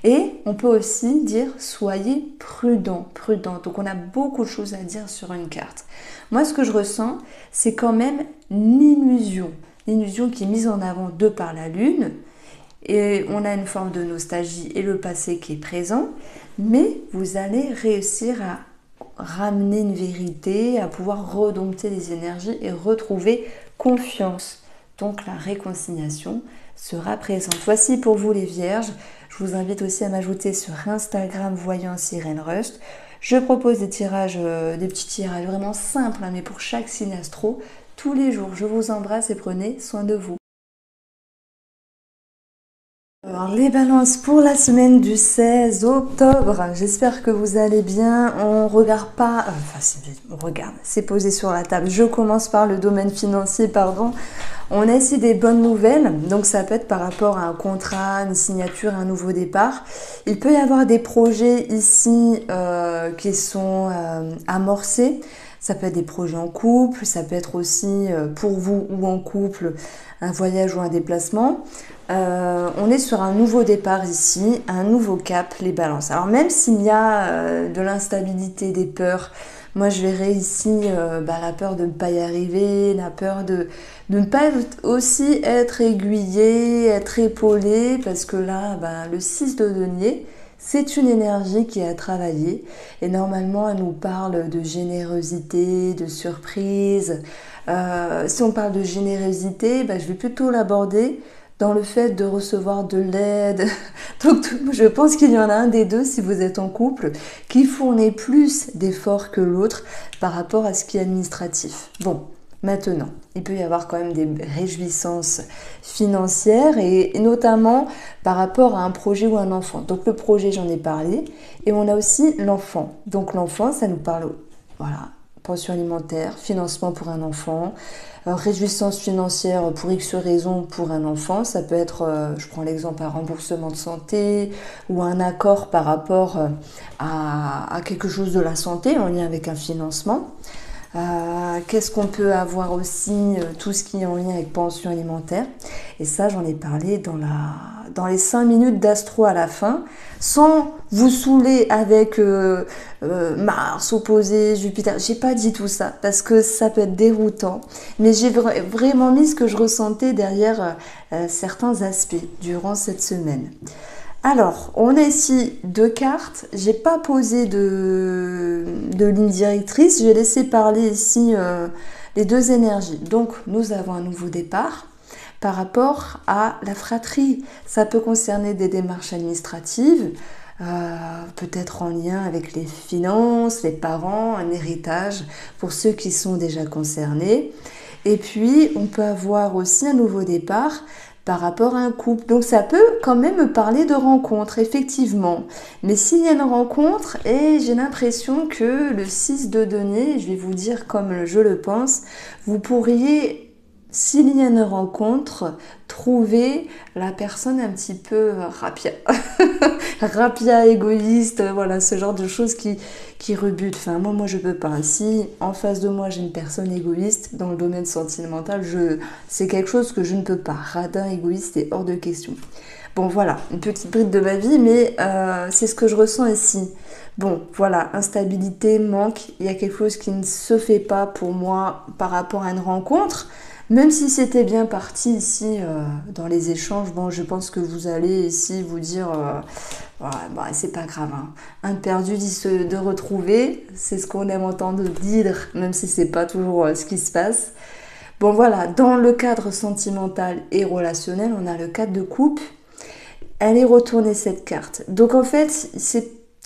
[SPEAKER 1] Et on peut aussi dire soyez prudent, prudent. Donc on a beaucoup de choses à dire sur une carte. Moi, ce que je ressens, c'est quand même l'illusion. L'illusion qui est mise en avant de par la lune. Et on a une forme de nostalgie et le passé qui est présent. Mais vous allez réussir à ramener une vérité, à pouvoir redompter les énergies et retrouver confiance. Donc la réconciliation sera présente. Voici pour vous les vierges. Je vous invite aussi à m'ajouter sur Instagram Voyance Irène Rust. Je propose des tirages, des petits tirages vraiment simples, mais pour chaque signe astro, tous les jours. Je vous embrasse et prenez soin de vous. Alors les balances pour la semaine du 16 octobre, j'espère que vous allez bien. On regarde pas, on regarde, c'est posé sur la table. Je commence par le domaine financier, pardon. On a ici des bonnes nouvelles, donc ça peut être par rapport à un contrat, une signature, un nouveau départ. Il peut y avoir des projets ici qui sont amorcés. Ça peut être des projets en couple, ça peut être aussi pour vous ou en couple un voyage ou un déplacement. On est sur un nouveau départ ici, un nouveau cap, les balances. Alors même s'il y a de l'instabilité, des peurs, moi je verrais ici la peur de ne pas y arriver, la peur de ne pas aussi être aiguillé, être épaulé, parce que là, le 6 de denier, c'est une énergie qui a travaillé et normalement elle nous parle de générosité, de surprise. Si on parle de générosité, je vais plutôt l'aborder dans le fait de recevoir de l'aide. Donc je pense qu'il y en a un des deux, si vous êtes en couple, qui fournit plus d'efforts que l'autre par rapport à ce qui est administratif. Bon, maintenant, il peut y avoir quand même des réjouissances financières et notamment par rapport à un projet ou un enfant. Donc le projet, j'en ai parlé, et on a aussi l'enfant. Donc l'enfant, ça nous parle, voilà, pension alimentaire, financement pour un enfant, réjouissance financière pour X raisons pour un enfant. Ça peut être, je prends l'exemple, un remboursement de santé ou un accord par rapport à quelque chose de la santé en lien avec un financement. Qu'est-ce qu'on peut avoir aussi, tout ce qui est en lien avec pension alimentaire. Et ça, j'en ai parlé dans les 5 minutes d'astro à la fin, sans vous saouler avec Mars opposé, Jupiter. J'ai pas dit tout ça, parce que ça peut être déroutant. Mais j'ai vraiment mis ce que je ressentais derrière certains aspects durant cette semaine. Alors, on a ici 2 cartes. J'ai pas posé de ligne directrice. J'ai laissé parler ici les 2 énergies. Donc, nous avons un nouveau départ par rapport à la fratrie. Ça peut concerner des démarches administratives, peut-être en lien avec les finances, les parents, un héritage pour ceux qui sont déjà concernés. Et puis, on peut avoir aussi un nouveau départ par rapport à un couple. Donc ça peut quand même me parler de rencontre, effectivement. Mais s'il y a une rencontre, et j'ai l'impression que le 6 de denier, je vais vous dire comme je le pense, vous pourriez s'il y a une rencontre, trouver la personne un petit peu rapia, rapia, égoïste, voilà, ce genre de choses qui rebutent. Enfin, moi, je peux pas. Si en face de moi, j'ai une personne égoïste dans le domaine sentimental, c'est quelque chose que je ne peux pas. Radin, égoïste et hors de question. Bon, voilà, une petite bride de ma vie, mais c'est ce que je ressens ici. Bon, voilà, instabilité, manque, il y a quelque chose qui ne se fait pas pour moi par rapport à une rencontre. Même si c'était bien parti ici dans les échanges, bon, je pense que vous allez ici vous dire, ouais, bah, c'est pas grave, hein. Un perdu dit de retrouver, c'est ce qu'on aime entendre dire, même si c'est pas toujours ce qui se passe. Bon, voilà, dans le cadre sentimental et relationnel, on a le cadre de couple. Elle est retournée cette carte. Donc en fait,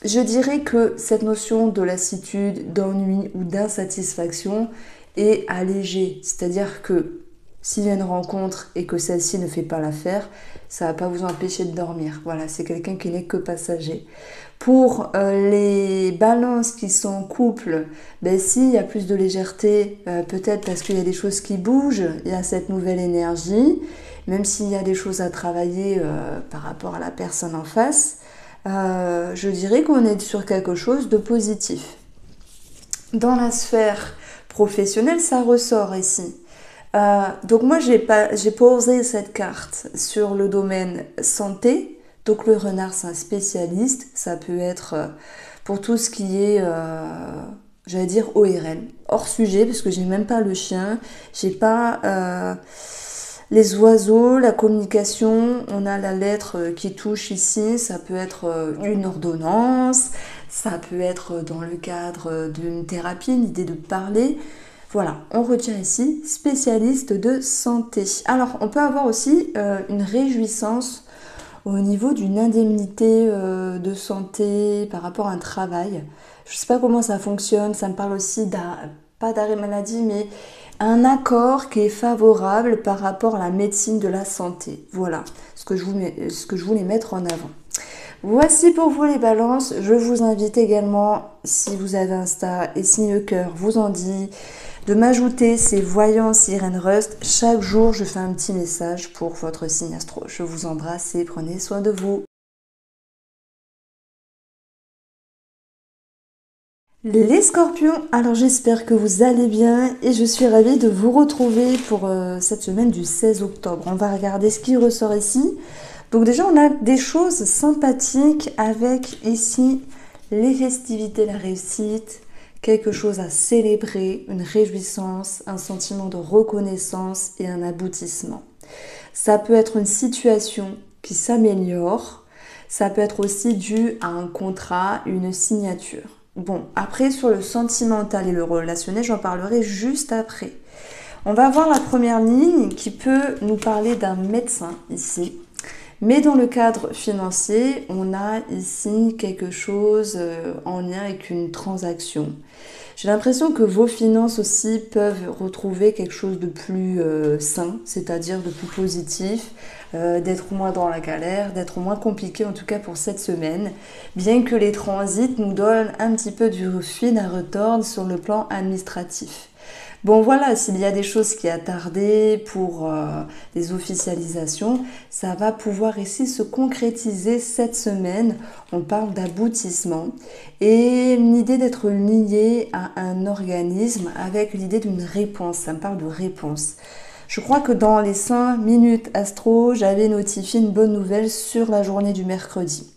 [SPEAKER 1] je dirais que cette notion de lassitude, d'ennui ou d'insatisfaction est allégée. C'est-à-dire que s'il y a une rencontre et que celle-ci ne fait pas l'affaire, ça ne va pas vous empêcher de dormir. Voilà, c'est quelqu'un qui n'est que passager. Pour les balances qui sont en couple, ben, s'il y a plus de légèreté, peut-être parce qu'il y a des choses qui bougent, il y a cette nouvelle énergie, même s'il y a des choses à travailler par rapport à la personne en face, je dirais qu'on est sur quelque chose de positif. Dans la sphère professionnelle, ça ressort ici. Donc moi, j'ai posé cette carte sur le domaine santé. Donc le renard, c'est un spécialiste. Ça peut être pour tout ce qui est, j'allais dire ORL, hors sujet, parce que j'ai même pas le chien, j'ai pas les oiseaux, la communication. On a la lettre qui touche ici. Ça peut être une ordonnance, ça peut être dans le cadre d'une thérapie, l'idée de parler. Voilà, on retient ici spécialiste de santé. Alors, on peut avoir aussi une réjouissance au niveau d'une indemnité de santé par rapport à un travail. Je ne sais pas comment ça fonctionne, ça me parle aussi pas d'arrêt maladie, mais un accord qui est favorable par rapport à la médecine de la santé. Voilà ce que je voulais mettre en avant. Voici pour vous les balances. Je vous invite également, si vous avez Insta et si le cœur vous en dit, de m'ajouter ces voyances Irène Rust. Chaque jour, je fais un petit message pour votre signe astro. Je vous embrasse et prenez soin de vous. Les scorpions, alors j'espère que vous allez bien et je suis ravie de vous retrouver pour cette semaine du 16 octobre. On va regarder ce qui ressort ici. Donc déjà, on a des choses sympathiques avec ici les festivités, la réussite, quelque chose à célébrer, une réjouissance, un sentiment de reconnaissance et un aboutissement. Ça peut être une situation qui s'améliore, ça peut être aussi dû à un contrat, une signature. Bon, après sur le sentimental et le relationnel, j'en parlerai juste après. On va voir la première ligne qui peut nous parler d'un médecin ici. Mais dans le cadre financier, on a ici quelque chose en lien avec une transaction. J'ai l'impression que vos finances aussi peuvent retrouver quelque chose de plus sain, c'est-à-dire de plus positif, d'être moins dans la galère, d'être moins compliqué en tout cas pour cette semaine, bien que les transits nous donnent un petit peu du fil à retordre sur le plan administratif. Bon voilà, s'il y a des choses qui a tardé pour des officialisations, ça va pouvoir ici se concrétiser cette semaine. On parle d'aboutissement et l'idée d'être lié à un organisme avec l'idée d'une réponse. Ça me parle de réponse. Je crois que dans les 5 minutes astro, j'avais notifié une bonne nouvelle sur la journée du mercredi.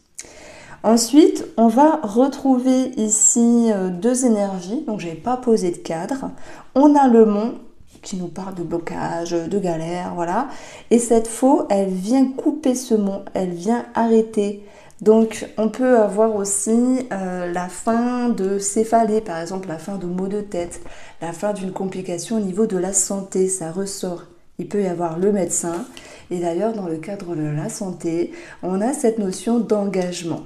[SPEAKER 1] Ensuite, on va retrouver ici deux énergies, donc je n'ai pas posé de cadre. On a le mont qui nous parle de blocage, de galère, voilà. Et cette faux, elle vient couper ce mont, elle vient arrêter. Donc on peut avoir aussi la fin de céphalée, par exemple la fin de maux de tête, la fin d'une complication au niveau de la santé, ça ressort. Il peut y avoir le médecin. Et d'ailleurs, dans le cadre de la santé, on a cette notion d'engagement.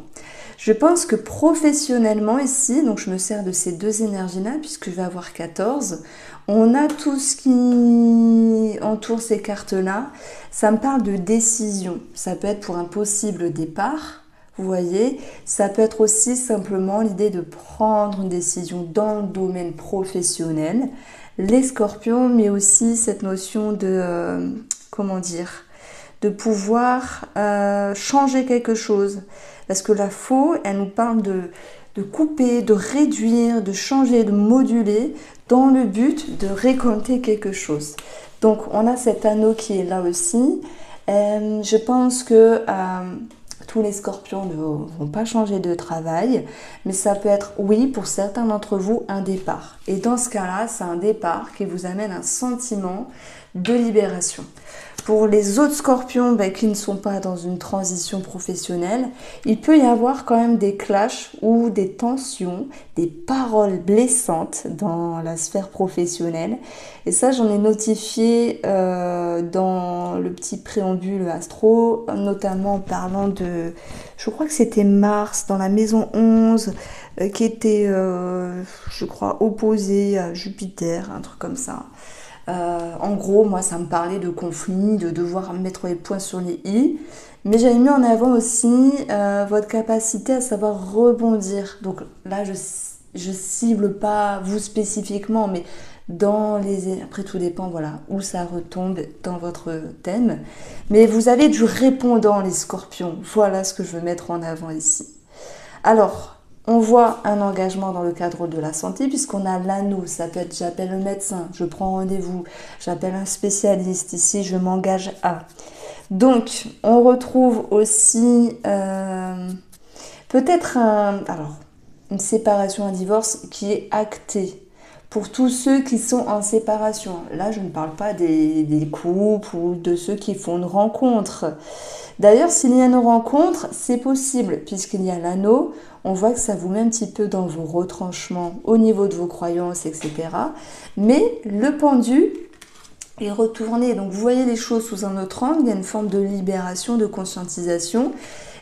[SPEAKER 1] Je pense que professionnellement ici, donc je me sers de ces deux énergies-là, puisque je vais avoir 14, on a tout ce qui entoure ces cartes-là. Ça me parle de décision. Ça peut être pour un possible départ, vous voyez. Ça peut être aussi simplement l'idée de prendre une décision dans le domaine professionnel. les scorpions, mais aussi cette notion de, comment dire, de pouvoir changer quelque chose. Parce que la faux, elle nous parle de couper, de réduire, de changer, de moduler dans le but de récolter quelque chose. Donc on a cet anneau qui est là aussi. Je pense que tous les scorpions ne vont pas changer de travail, mais ça peut être, oui, pour certains d'entre vous, un départ. Et dans ce cas-là, c'est un départ qui vous amène un sentiment de libération. Pour les autres scorpions qui ne sont pas dans une transition professionnelle, il peut y avoir quand même des clashs ou des tensions, des paroles blessantes dans la sphère professionnelle. Et ça, j'en ai notifié dans le petit préambule astro, notamment en parlant de, je crois que c'était Mars dans la maison 11, qui était, je crois, opposé à Jupiter, un truc comme ça. En gros, moi, ça me parlait de conflit, de devoir mettre les points sur les i. Mais j'avais mis en avant aussi votre capacité à savoir rebondir. Donc là, je cible pas vous spécifiquement, mais dans les... Après, tout dépend, voilà, où ça retombe dans votre thème. Mais vous avez du répondant, les scorpions. Voilà ce que je veux mettre en avant ici. Alors, on voit un engagement dans le cadre de la santé puisqu'on a l'anneau. Ça peut être j'appelle le médecin, je prends rendez-vous, j'appelle un spécialiste. Ici, je m'engage à. Donc, on retrouve aussi peut-être une séparation, un divorce qui est acté. Pour tous ceux qui sont en séparation. Là, je ne parle pas des couples ou de ceux qui font une rencontre. D'ailleurs, s'il y a une rencontre, c'est possible, puisqu'il y a l'anneau, on voit que ça vous met un petit peu dans vos retranchements au niveau de vos croyances, etc. Mais le pendu est retourné. Donc vous voyez les choses sous un autre angle, il y a une forme de libération, de conscientisation.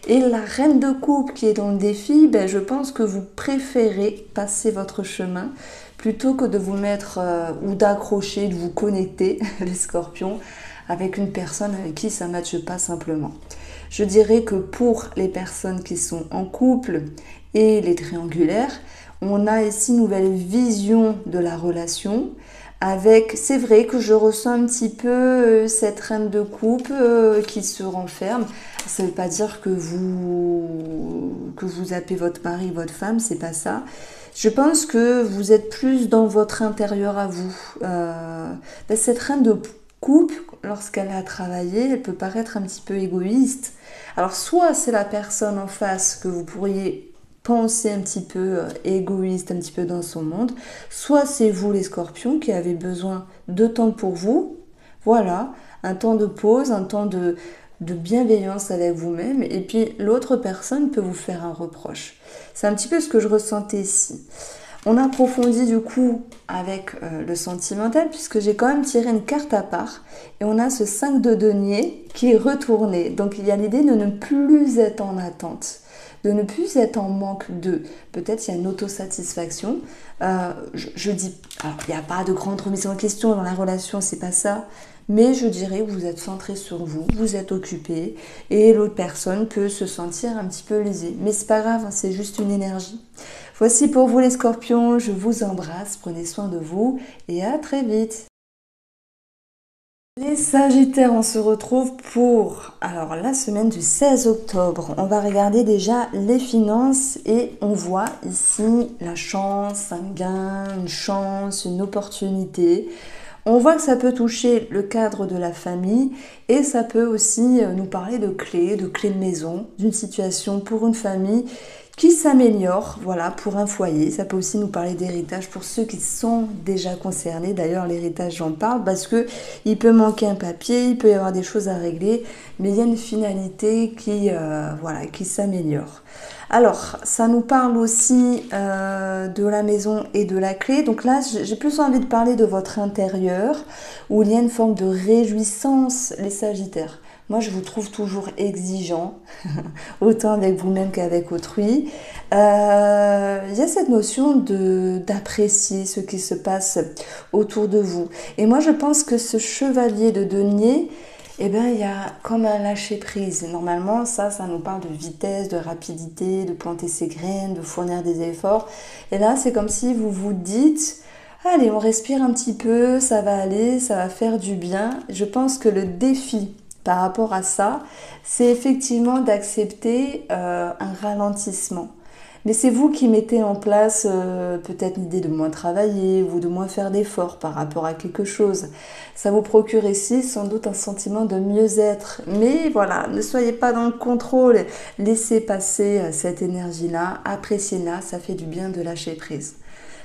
[SPEAKER 1] Et la reine de coupe qui est dans le défi, je pense que vous préférez passer votre chemin plutôt que de vous mettre ou d'accrocher, de vous connecter, les scorpions, avec une personne avec qui ça ne matche pas simplement. Je dirais que pour les personnes qui sont en couple et les triangulaires, on a ici une nouvelle vision de la relation avec, c'est vrai que je ressens un petit peu cette reine de coupe qui se renferme. Ça ne veut pas dire que vous zappez votre mari, votre femme, c'est pas ça. Je pense que vous êtes plus dans votre intérieur à vous. Cette reine de coupe, lorsqu'elle a travaillé, elle peut paraître un petit peu égoïste. Alors soit c'est la personne en face que vous pourriez penser un petit peu égoïste, un petit peu dans son monde, soit c'est vous les scorpions qui avez besoin de temps pour vous, voilà, un temps de pause, un temps de bienveillance avec vous-même, et puis l'autre personne peut vous faire un reproche. C'est un petit peu ce que je ressentais ici. On approfondit du coup avec le sentimental puisque j'ai quand même tiré une carte à part et on a ce 5 de denier qui est retourné. Donc il y a l'idée de ne plus être en attente, de ne plus être en manque de. Peut-être il y a une autosatisfaction. Je dis, alors il n'y a pas de grande remise en question dans la relation, c'est pas ça. Mais je dirais que vous êtes centré sur vous, vous êtes occupé et l'autre personne peut se sentir un petit peu lésée. Mais c'est pas grave, c'est juste une énergie. Voici pour vous les scorpions, je vous embrasse, prenez soin de vous et à très vite. Les sagittaires, on se retrouve pour la semaine du 16 octobre. On va regarder déjà les finances et on voit ici la chance, un gain, une chance, une opportunité. On voit que ça peut toucher le cadre de la famille et ça peut aussi nous parler de clés de maison, d'une situation pour une famille qui s'améliore, voilà, pour un foyer. Ça peut aussi nous parler d'héritage pour ceux qui sont déjà concernés. D'ailleurs, l'héritage, j'en parle parce que il peut manquer un papier, il peut y avoir des choses à régler, mais il y a une finalité qui s'améliore. Alors, ça nous parle aussi de la maison et de la clé. Donc là, j'ai plus envie de parler de votre intérieur, où il y a une forme de réjouissance, les Sagittaires. Moi, je vous trouve toujours exigeant, autant avec vous-même qu'avec autrui. Il y a cette notion d'apprécier ce qui se passe autour de vous. Et moi, je pense que ce chevalier de denier, il y a comme un lâcher-prise. Normalement, ça nous parle de vitesse, de rapidité, de planter ses graines, de fournir des efforts. Et là, c'est comme si vous vous dites... Allez, on respire un petit peu, ça va aller, ça va faire du bien. Je pense que le défi par rapport à ça, c'est effectivement d'accepter un ralentissement. Mais c'est vous qui mettez en place peut-être l'idée de moins travailler ou de moins faire d'efforts par rapport à quelque chose. Ça vous procure ici sans doute un sentiment de mieux-être. Mais voilà, ne soyez pas dans le contrôle. Laissez passer cette énergie-là, appréciez-la, ça fait du bien de lâcher prise.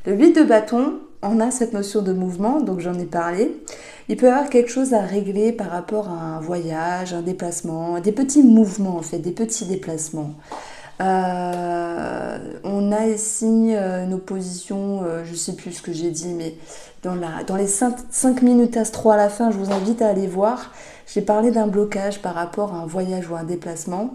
[SPEAKER 1] Le 8 de bâton, on a cette notion de mouvement, donc j'en ai parlé. Il peut y avoir quelque chose à régler par rapport à un voyage, un déplacement, des petits mouvements en fait, des petits déplacements. On a ici une opposition, je ne sais plus ce que j'ai dit, mais dans les 5 minutes astro à la fin, je vous invite à aller voir. J'ai parlé d'un blocage par rapport à un voyage ou un déplacement.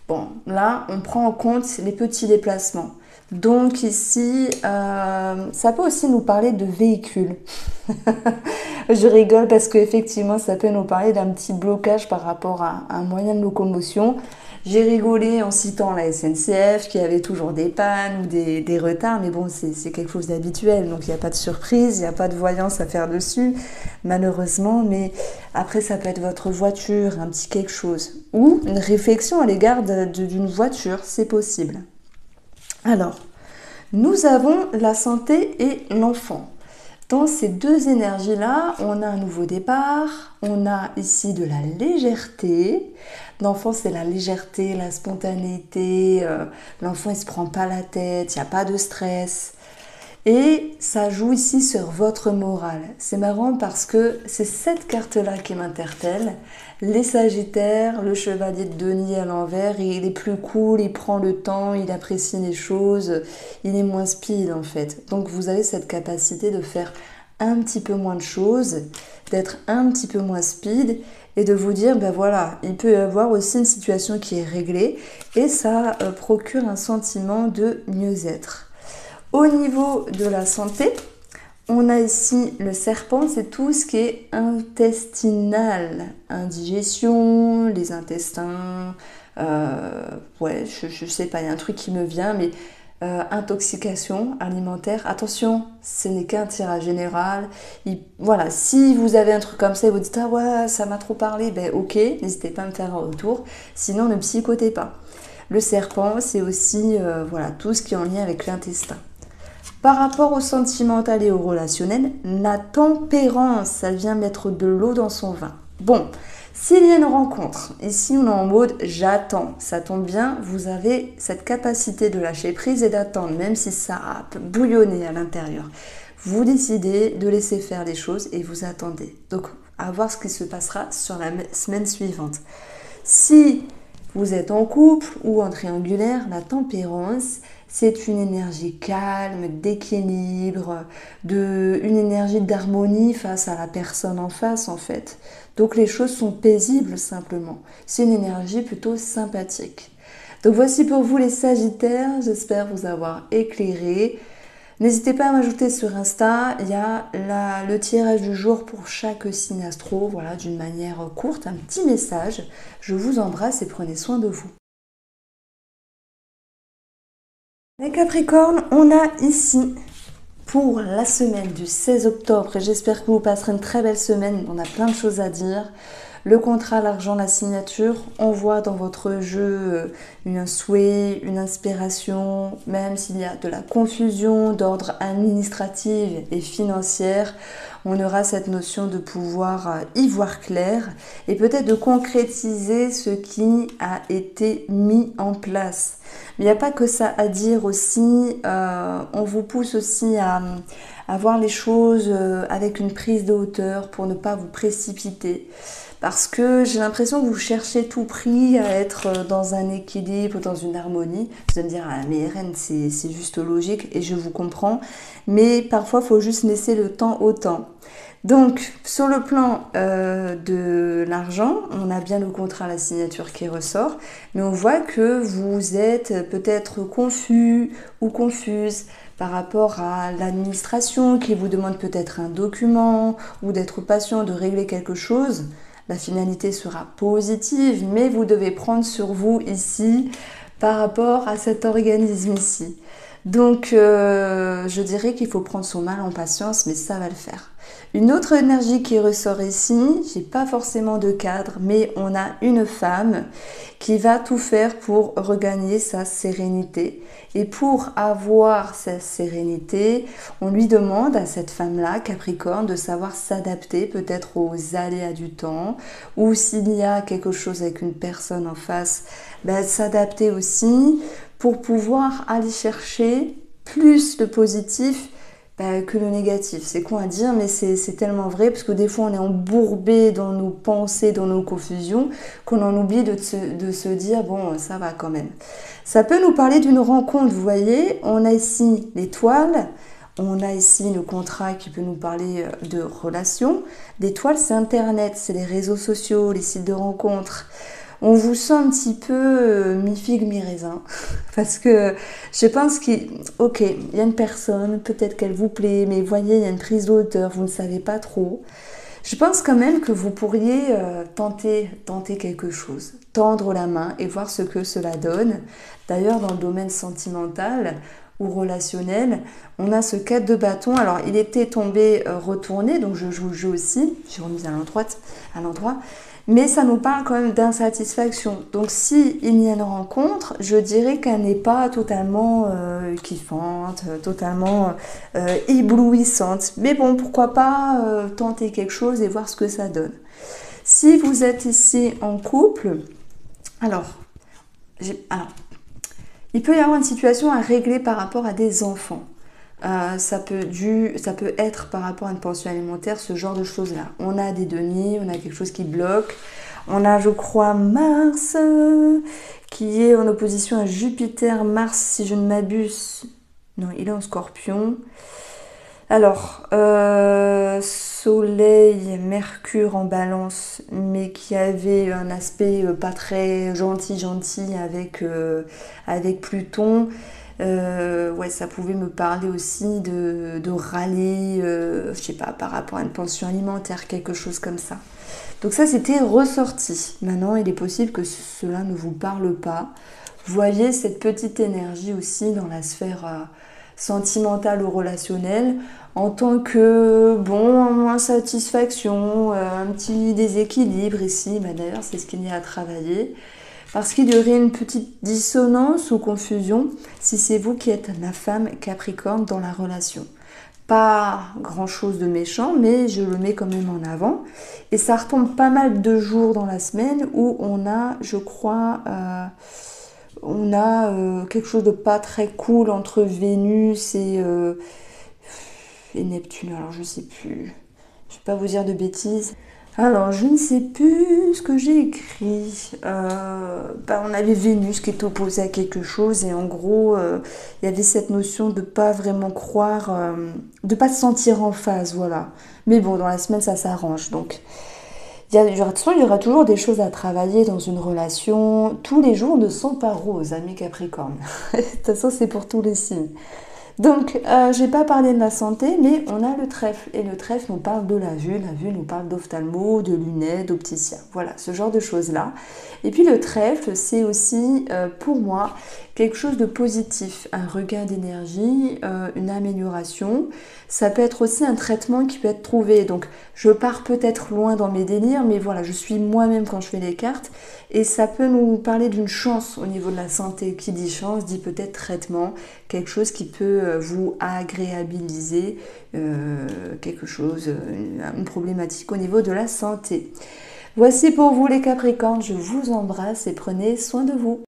[SPEAKER 1] Bon, là, on prend en compte les petits déplacements. Donc ici, ça peut aussi nous parler de véhicules. Je rigole parce qu'effectivement, ça peut nous parler d'un petit blocage par rapport à un moyen de locomotion. J'ai rigolé en citant la SNCF qui avait toujours des pannes ou des retards, mais bon, c'est quelque chose d'habituel, donc il n'y a pas de surprise, il n'y a pas de voyance à faire dessus, malheureusement, mais après ça peut être votre voiture, un petit quelque chose, ou une réflexion à l'égard d'une voiture, c'est possible. Alors, nous avons la santé et l'enfant. Dans ces deux énergies-là, on a un nouveau départ, on a ici de la légèreté. L'enfant, c'est la légèreté, la spontanéité. L'enfant, il se prend pas la tête, il n'y a pas de stress. Et ça joue ici sur votre morale. C'est marrant parce que c'est cette carte-là qui m'interpelle. Les Sagittaires, le chevalier de denier à l'envers, il est plus cool, il prend le temps, il apprécie les choses, il est moins speed en fait. Donc vous avez cette capacité de faire un petit peu moins de choses, d'être un petit peu moins speed et de vous dire, ben voilà, il peut y avoir aussi une situation qui est réglée et ça procure un sentiment de mieux-être. Au niveau de la santé, on a ici le serpent, c'est tout ce qui est intestinal, indigestion, les intestins, ouais, je sais pas, il y a un truc qui me vient, mais intoxication alimentaire. Attention, ce n'est qu'un tirage général. Voilà, si vous avez un truc comme ça et vous dites ah ouais, ça m'a trop parlé, ben ok, n'hésitez pas à me faire un retour. Sinon, ne psychotez pas. Le serpent, c'est aussi voilà, tout ce qui est en lien avec l'intestin. Par rapport au sentimental et au relationnel, la tempérance, ça vient mettre de l'eau dans son vin. Bon, s'il y a une rencontre, ici on est en mode j'attends, ça tombe bien, vous avez cette capacité de lâcher prise et d'attendre, même si ça a bouillonné à l'intérieur. Vous décidez de laisser faire les choses et vous attendez. Donc, à voir ce qui se passera sur la semaine suivante. Si vous êtes en couple ou en triangulaire, la tempérance, c'est une énergie calme, d'équilibre, une énergie d'harmonie face à la personne en face en fait. Donc les choses sont paisibles simplement. C'est une énergie plutôt sympathique. Donc voici pour vous les Sagittaires, j'espère vous avoir éclairé. N'hésitez pas à m'ajouter sur Insta, il y a le tirage du jour pour chaque signe astro, voilà, d'une manière courte, un petit message. Je vous embrasse et prenez soin de vous. Les Capricornes, on a ici pour la semaine du 16 octobre, et j'espère que vous passerez une très belle semaine, on a plein de choses à dire. Le contrat, l'argent, la signature, on voit dans votre jeu un souhait, une inspiration, même s'il y a de la confusion d'ordre administratif et financière, on aura cette notion de pouvoir y voir clair et peut-être de concrétiser ce qui a été mis en place. Mais il n'y a pas que ça à dire aussi, on vous pousse aussi à voir les choses avec une prise de hauteur pour ne pas vous précipiter. Parce que j'ai l'impression que vous cherchez tout prix à être dans un équilibre, dans une harmonie. Vous allez me dire, ah, mais RN, c'est juste logique et je vous comprends. Mais parfois, il faut juste laisser le temps au temps. Donc, sur le plan de l'argent, on a bien le contrat, la signature qui ressort. Mais on voit que vous êtes peut-être confus ou confuse par rapport à l'administration qui vous demande peut-être un document ou d'être patient, de régler quelque chose. La finalité sera positive, mais vous devez prendre sur vous ici par rapport à cet organisme ici. Donc, je dirais qu'il faut prendre son mal en patience, mais ça va le faire. Une autre énergie qui ressort ici, j'ai pas forcément de cadre, mais on a une femme qui va tout faire pour regagner sa sérénité. Et pour avoir sa sérénité, on lui demande à cette femme-là, Capricorne, de savoir s'adapter peut-être aux aléas du temps, ou s'il y a quelque chose avec une personne en face, ben, s'adapter aussi pour pouvoir aller chercher plus de positif que le négatif. C'est con à dire, mais c'est tellement vrai, parce que des fois on est embourbé dans nos pensées, dans nos confusions, qu'on en oublie de se dire, bon, ça va quand même. Ça peut nous parler d'une rencontre, vous voyez, on a ici l'étoile, on a ici le contrat qui peut nous parler de relations. L'étoile, c'est Internet, c'est les réseaux sociaux, les sites de rencontres. On vous sent un petit peu mi-figue, mi-raisin. Parce que je pense ok, il y a une personne, peut-être qu'elle vous plaît, mais voyez, il y a une prise de hauteur, vous ne savez pas trop. Je pense quand même que vous pourriez tenter quelque chose, tendre la main et voir ce que cela donne. D'ailleurs, dans le domaine sentimental ou relationnel, on a ce 4 de bâton. Alors, il était tombé retourné, donc je joue le jeu aussi. J'ai remis à l'endroit. Mais ça nous parle quand même d'insatisfaction. Donc si il y a une rencontre, je dirais qu'elle n'est pas totalement kiffante, totalement éblouissante. Mais bon, pourquoi pas tenter quelque chose et voir ce que ça donne. Si vous êtes ici en couple, alors, il peut y avoir une situation à régler par rapport à des enfants. Ça peut être par rapport à une pension alimentaire, ce genre de choses-là. On a des deniers, on a quelque chose qui bloque. On a, je crois, Mars qui est en opposition à Jupiter. Mars, si je ne m'abuse, non, il est en Scorpion. Alors, Soleil, Mercure en Balance, mais qui avait un aspect pas très gentil avec Pluton. Ouais, ça pouvait me parler aussi de râler, je sais pas, par rapport à une pension alimentaire, quelque chose comme ça. Donc ça, c'était ressorti. Maintenant, il est possible que cela ne vous parle pas. Voyez cette petite énergie aussi dans la sphère sentimentale ou relationnelle, en tant que, bon, insatisfaction, un petit déséquilibre ici. Bah, d'ailleurs, c'est ce qu'il y a à travailler. Parce qu'il y aurait une petite dissonance ou confusion si c'est vous qui êtes la femme Capricorne dans la relation. Pas grand chose de méchant, mais je le mets quand même en avant. Et ça retombe pas mal de jours dans la semaine où on a, je crois, quelque chose de pas très cool entre Vénus et Neptune. Alors je sais plus, je vais pas vous dire de bêtises. Alors, je ne sais plus ce que j'ai écrit. On avait Vénus qui est opposée à quelque chose et en gros, il y avait cette notion de pas vraiment croire, de pas se sentir en phase, voilà. Mais bon, dans la semaine, ça s'arrange. Donc, de toute façon, il y aura toujours des choses à travailler dans une relation. Tous les jours ne sont pas roses, amis Capricorne. De toute façon, c'est pour tous les signes. Donc, je n'ai pas parlé de la santé, mais on a le trèfle. Et le trèfle nous parle de la vue nous parle d'ophtalmo, de lunettes, d'opticien. Voilà, ce genre de choses-là. Et puis le trèfle, c'est aussi, pour moi, quelque chose de positif. Un regain d'énergie, une amélioration. Ça peut être aussi un traitement qui peut être trouvé. Donc, je pars peut-être loin dans mes délires, mais voilà, je suis moi-même quand je fais les cartes. Et ça peut nous parler d'une chance au niveau de la santé. Qui dit chance, dit peut-être traitement, quelque chose qui peut vous agréabiliser quelque chose, une problématique au niveau de la santé. Voici pour vous les Capricornes, je vous embrasse et prenez soin de vous.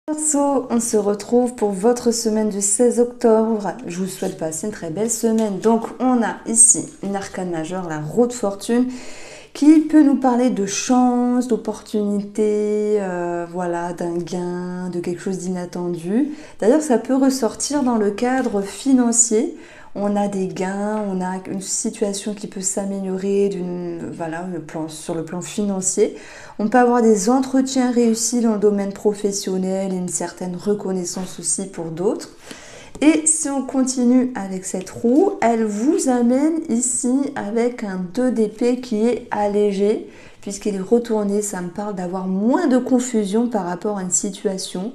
[SPEAKER 1] Verseau, on se retrouve pour votre semaine du 16 octobre. Je vous souhaite passer une très belle semaine. Donc on a ici une arcane majeure, la roue de fortune, qui peut nous parler de chance, d'opportunité, voilà, d'un gain, de quelque chose d'inattendu. D'ailleurs, ça peut ressortir dans le cadre financier. On a des gains, on a une situation qui peut s'améliorer sur le plan financier. On peut avoir des entretiens réussis dans le domaine professionnel et une certaine reconnaissance aussi pour d'autres. Et si on continue avec cette roue, elle vous amène ici avec un 2 d'épée qui est allégé, puisqu'il est retourné, ça me parle d'avoir moins de confusion par rapport à une situation.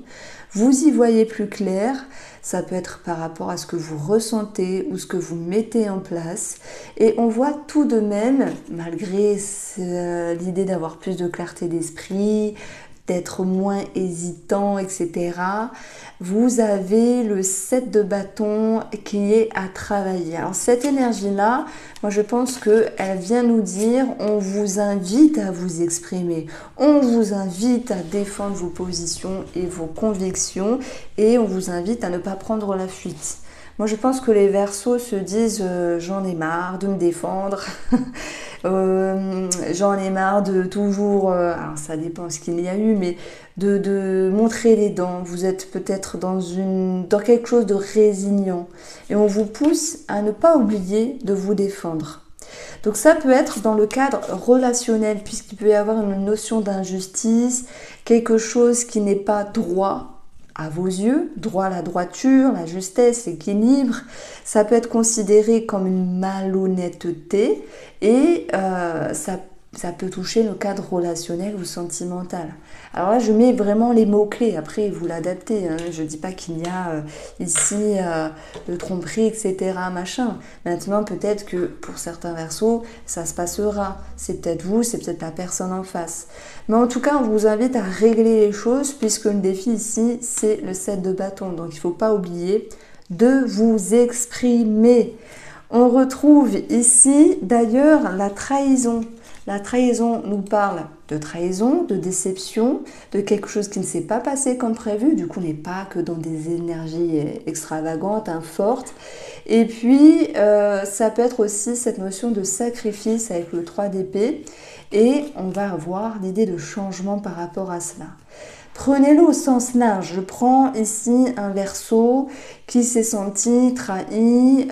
[SPEAKER 1] Vous y voyez plus clair, ça peut être par rapport à ce que vous ressentez ou ce que vous mettez en place. Et on voit tout de même, malgré l'idée d'avoir plus de clarté d'esprit, d'être moins hésitant, etc. Vous avez le 7 de bâton qui est à travailler. Alors cette énergie-là, moi je pense qu'elle vient nous dire, on vous invite à vous exprimer, on vous invite à défendre vos positions et vos convictions et on vous invite à ne pas prendre la fuite. Moi, je pense que les Verseaux se disent j'en ai marre de me défendre, j'en ai marre de toujours, alors ça dépend ce qu'il y a eu, mais de montrer les dents. Vous êtes peut-être dans quelque chose de résignant et on vous pousse à ne pas oublier de vous défendre. Donc ça peut être dans le cadre relationnel, puisqu'il peut y avoir une notion d'injustice, quelque chose qui n'est pas droit à vos yeux, droit à la droiture, la justesse, l'équilibre. Ça peut être considéré comme une malhonnêteté et ça peut toucher le cadre relationnel ou sentimental. Alors là, je mets vraiment les mots-clés. Après, vous l'adaptez. Hein. Je ne dis pas qu'il y a ici de tromperie, etc. Machin. Maintenant, peut-être que pour certains Verseaux, ça se passera. C'est peut-être vous, c'est peut-être la personne en face. Mais en tout cas, on vous invite à régler les choses puisque le défi ici, c'est le 7 de bâton. Donc, il ne faut pas oublier de vous exprimer. On retrouve ici, d'ailleurs, la trahison. La trahison nous parle de trahison, de déception, de quelque chose qui ne s'est pas passé comme prévu. Du coup, on n'est pas que dans des énergies extravagantes, fortes. Et puis, ça peut être aussi cette notion de sacrifice avec le 3 d'épée. Et on va avoir l'idée de changement par rapport à cela. Prenez-le au sens large. Je prends ici un Verseau qui s'est senti trahi,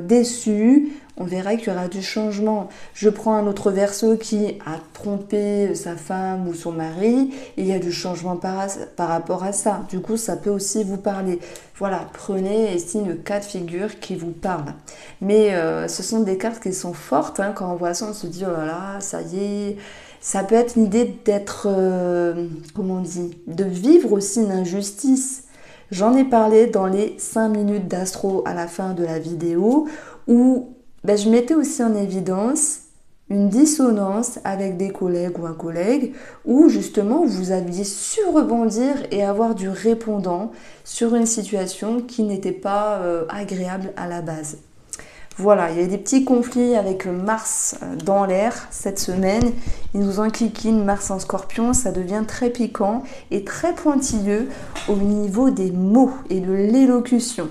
[SPEAKER 1] déçu. On verra qu'il y aura du changement. Je prends un autre Verseau qui a trompé sa femme ou son mari. Il y a du changement par rapport à ça. Du coup, ça peut aussi vous parler. Voilà, prenez ici le cas de figure qui vous parle. Mais ce sont des cartes qui sont fortes. Hein. Quand on voit ça, on se dit, oh là là, ça y est. Ça peut être l'idée d'être, comment on dit, de vivre aussi une injustice. J'en ai parlé dans les 5 minutes d'astro à la fin de la vidéo où je mettais aussi en évidence une dissonance avec des collègues ou un collègue où justement vous aviez su rebondir et avoir du répondant sur une situation qui n'était pas agréable à la base. Voilà, il y a des petits conflits avec Mars dans l'air cette semaine. Il nous enquiquine Mars en Scorpion, ça devient très piquant et très pointilleux au niveau des mots et de l'élocution.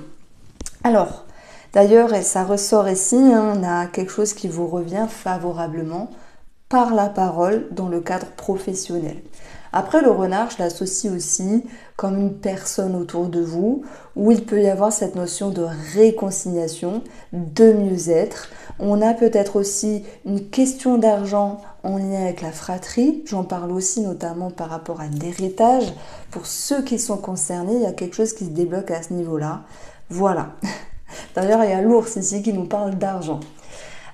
[SPEAKER 1] Alors, d'ailleurs, et ça ressort ici, hein, on a quelque chose qui vous revient favorablement par la parole dans le cadre professionnel. Après, le renard, je l'associe aussi comme une personne autour de vous, où il peut y avoir cette notion de réconciliation, de mieux-être. On a peut-être aussi une question d'argent en lien avec la fratrie. J'en parle aussi notamment par rapport à l'héritage. Pour ceux qui sont concernés, il y a quelque chose qui se débloque à ce niveau-là. Voilà. D'ailleurs, il y a l'ours ici qui nous parle d'argent.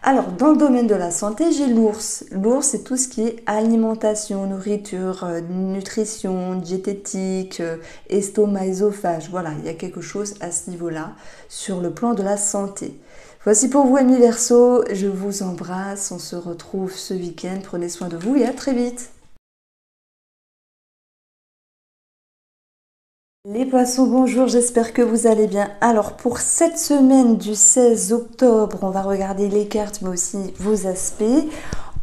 [SPEAKER 1] Alors, dans le domaine de la santé, j'ai l'ours. L'ours, c'est tout ce qui est alimentation, nourriture, nutrition, diététique, estomac, œsophage. Voilà, il y a quelque chose à ce niveau-là sur le plan de la santé. Voici pour vous, amis Verseaux. Je vous embrasse. On se retrouve ce week-end. Prenez soin de vous et à très vite. Les poissons, bonjour, j'espère que vous allez bien. Alors pour cette semaine du 16 octobre, on va regarder les cartes mais aussi vos aspects.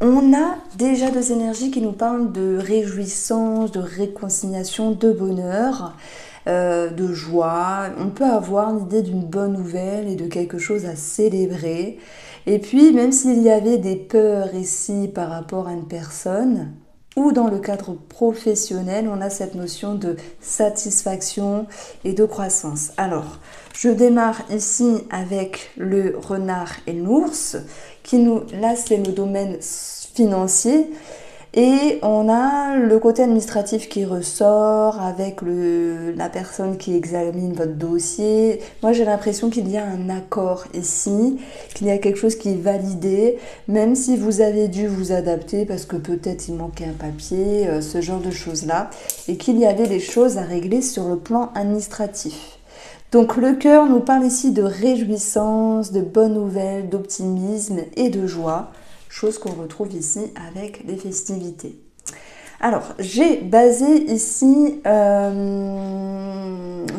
[SPEAKER 1] On a déjà deux énergies qui nous parlent de réjouissance, de réconciliation, de bonheur, de joie. On peut avoir l'idée d'une bonne nouvelle et de quelque chose à célébrer. Et puis même s'il y avait des peurs ici par rapport à une personne, ou dans le cadre professionnel, on a cette notion de satisfaction et de croissance. Alors, je démarre ici avec le renard et l'ours, là c'est le domaine financier. Et on a le côté administratif qui ressort avec la personne qui examine votre dossier. Moi, j'ai l'impression qu'il y a un accord ici, qu'il y a quelque chose qui est validé, même si vous avez dû vous adapter parce que peut-être il manquait un papier, ce genre de choses-là, et qu'il y avait des choses à régler sur le plan administratif. Donc le cœur nous parle ici de réjouissance, de bonnes nouvelles, d'optimisme et de joie, chose qu'on retrouve ici avec les festivités. Alors, j'ai basé ici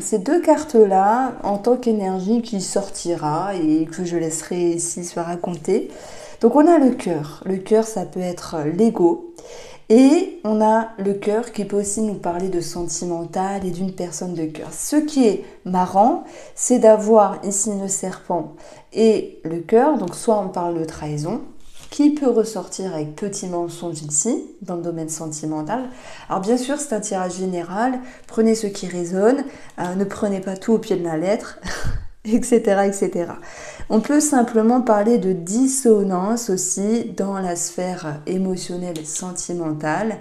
[SPEAKER 1] ces deux cartes-là en tant qu'énergie qui sortira et que je laisserai ici se raconter. Donc on a le cœur. Le cœur, ça peut être l'ego. Et on a le cœur qui peut aussi nous parler de sentimental et d'une personne de cœur. Ce qui est marrant, c'est d'avoir ici le serpent et le cœur. Donc soit on parle de trahison, qui peut ressortir avec petit mensonge ici, dans le domaine sentimental. Alors bien sûr, c'est un tirage général. Prenez ce qui résonne, ne prenez pas tout au pied de la lettre, etc., etc. On peut simplement parler de dissonance aussi dans la sphère émotionnelle et sentimentale,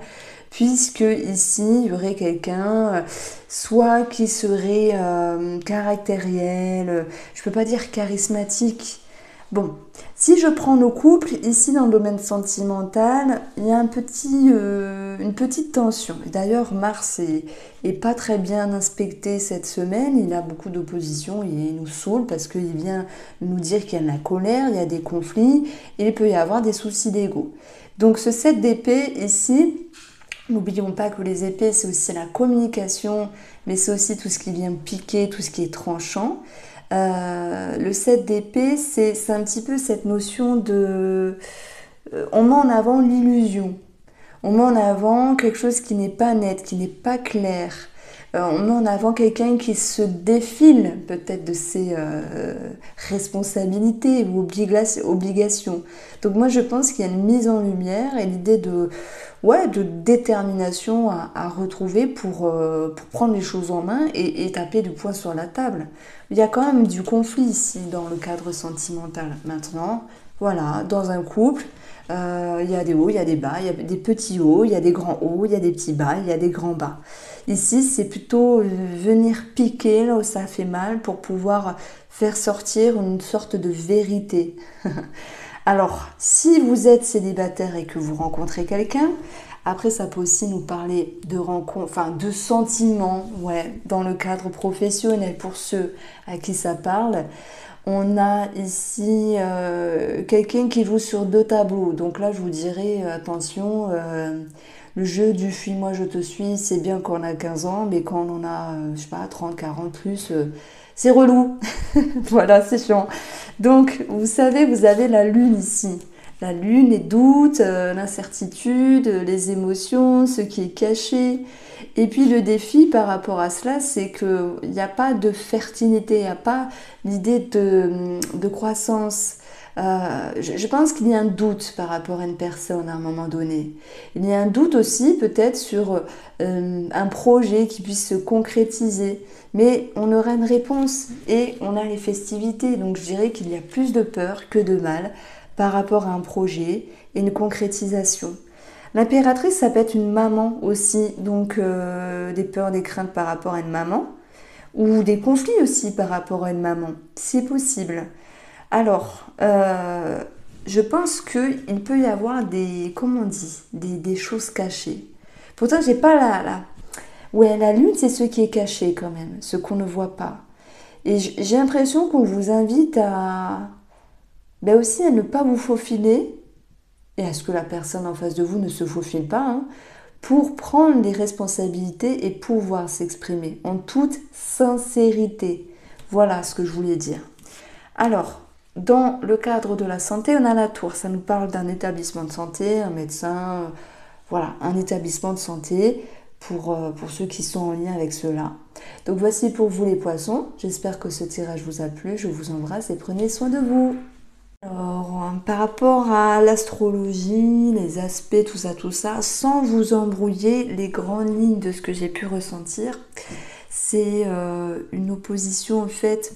[SPEAKER 1] puisque ici, il y aurait quelqu'un, soit qui serait caractériel, je peux pas dire charismatique. Bon, si je prends nos couples, ici dans le domaine sentimental, il y a une petite tension. D'ailleurs, Mars est pas très bien inspecté cette semaine, il a beaucoup d'opposition, il nous saoule parce qu'il vient nous dire qu'il y a de la colère, il y a des conflits, et il peut y avoir des soucis d'ego. Donc ce 7 d'épée ici, n'oublions pas que les épées c'est aussi la communication, mais c'est aussi tout ce qui vient piquer, tout ce qui est tranchant. Le 7 d'épée, c'est un petit peu cette notion de... on met en avant l'illusion. On met en avant quelque chose qui n'est pas net, qui n'est pas clair. On met en avant quelqu'un qui se défile peut-être de ses responsabilités ou obligations. Donc moi je pense qu'il y a une mise en lumière et l'idée de détermination à retrouver pour prendre les choses en main et taper du poing sur la table. Il y a quand même du conflit ici dans le cadre sentimental. Maintenant, voilà, dans un couple, il y a des hauts, il y a des bas, il y a des petits hauts, il y a des grands hauts, il y a des petits bas, il y a des grands bas. Ici, c'est plutôt venir piquer là où ça fait mal pour pouvoir faire sortir une sorte de vérité. Alors, si vous êtes célibataire et que vous rencontrez quelqu'un, après ça peut aussi nous parler de rencontres, enfin de sentiments, ouais, dans le cadre professionnel pour ceux à qui ça parle. On a ici quelqu'un qui joue sur deux tableaux. Donc là, je vous dirais, attention, le jeu du fuis-moi, je te suis, c'est bien quand on a 15 ans, mais quand on en a, je sais pas, 30, 40 plus, c'est relou. Voilà, c'est chiant. Donc, vous savez, vous avez la lune ici. La lune, les doutes, l'incertitude, les émotions, ce qui est caché. Et puis le défi par rapport à cela, c'est qu'il n'y a pas de fertilité, il n'y a pas l'idée de croissance. Je pense qu'il y a un doute par rapport à une personne à un moment donné. Il y a un doute aussi peut-être sur un projet qui puisse se concrétiser. Mais on aura une réponse et on a les festivités. Donc je dirais qu'il y a plus de peur que de mal par rapport à un projet et une concrétisation. L'impératrice, ça peut être une maman aussi, donc des peurs, des craintes par rapport à une maman, ou des conflits aussi par rapport à une maman, c'est possible. Alors, je pense qu'il peut y avoir comment on dit, des choses cachées. Pourtant, j'ai pas Ouais, la lune, c'est ce qui est caché quand même, ce qu'on ne voit pas. Et j'ai l'impression qu'on vous invite aussi à ne pas vous faufiler, et à ce que la personne en face de vous ne se faufile pas, hein, pour prendre des responsabilités et pouvoir s'exprimer en toute sincérité. Voilà ce que je voulais dire. Alors, dans le cadre de la santé, on a la tour. Ça nous parle d'un établissement de santé, un médecin, voilà, un établissement de santé pour ceux qui sont en lien avec cela. Donc voici pour vous les poissons. J'espère que ce tirage vous a plu. Je vous embrasse et prenez soin de vous. Alors, par rapport à l'astrologie, les aspects, tout ça, sans vous embrouiller, les grandes lignes de ce que j'ai pu ressentir, c'est une opposition en fait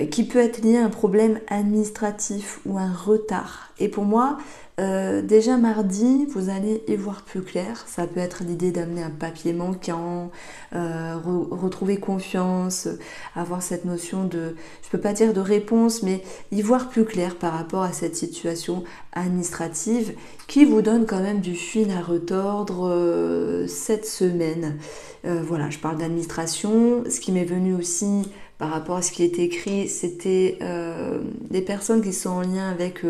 [SPEAKER 1] qui peut être liée à un problème administratif ou un retard. Et pour moi, Déjà mardi, vous allez y voir plus clair. Ça peut être l'idée d'amener un papier manquant, retrouver confiance, avoir cette notion de, je peux pas dire de réponse, mais y voir plus clair par rapport à cette situation administrative qui vous donne quand même du fil à retordre cette semaine. Voilà, je parle d'administration. Ce qui m'est venu aussi par rapport à ce qui est écrit, c'était des personnes qui sont en lien avec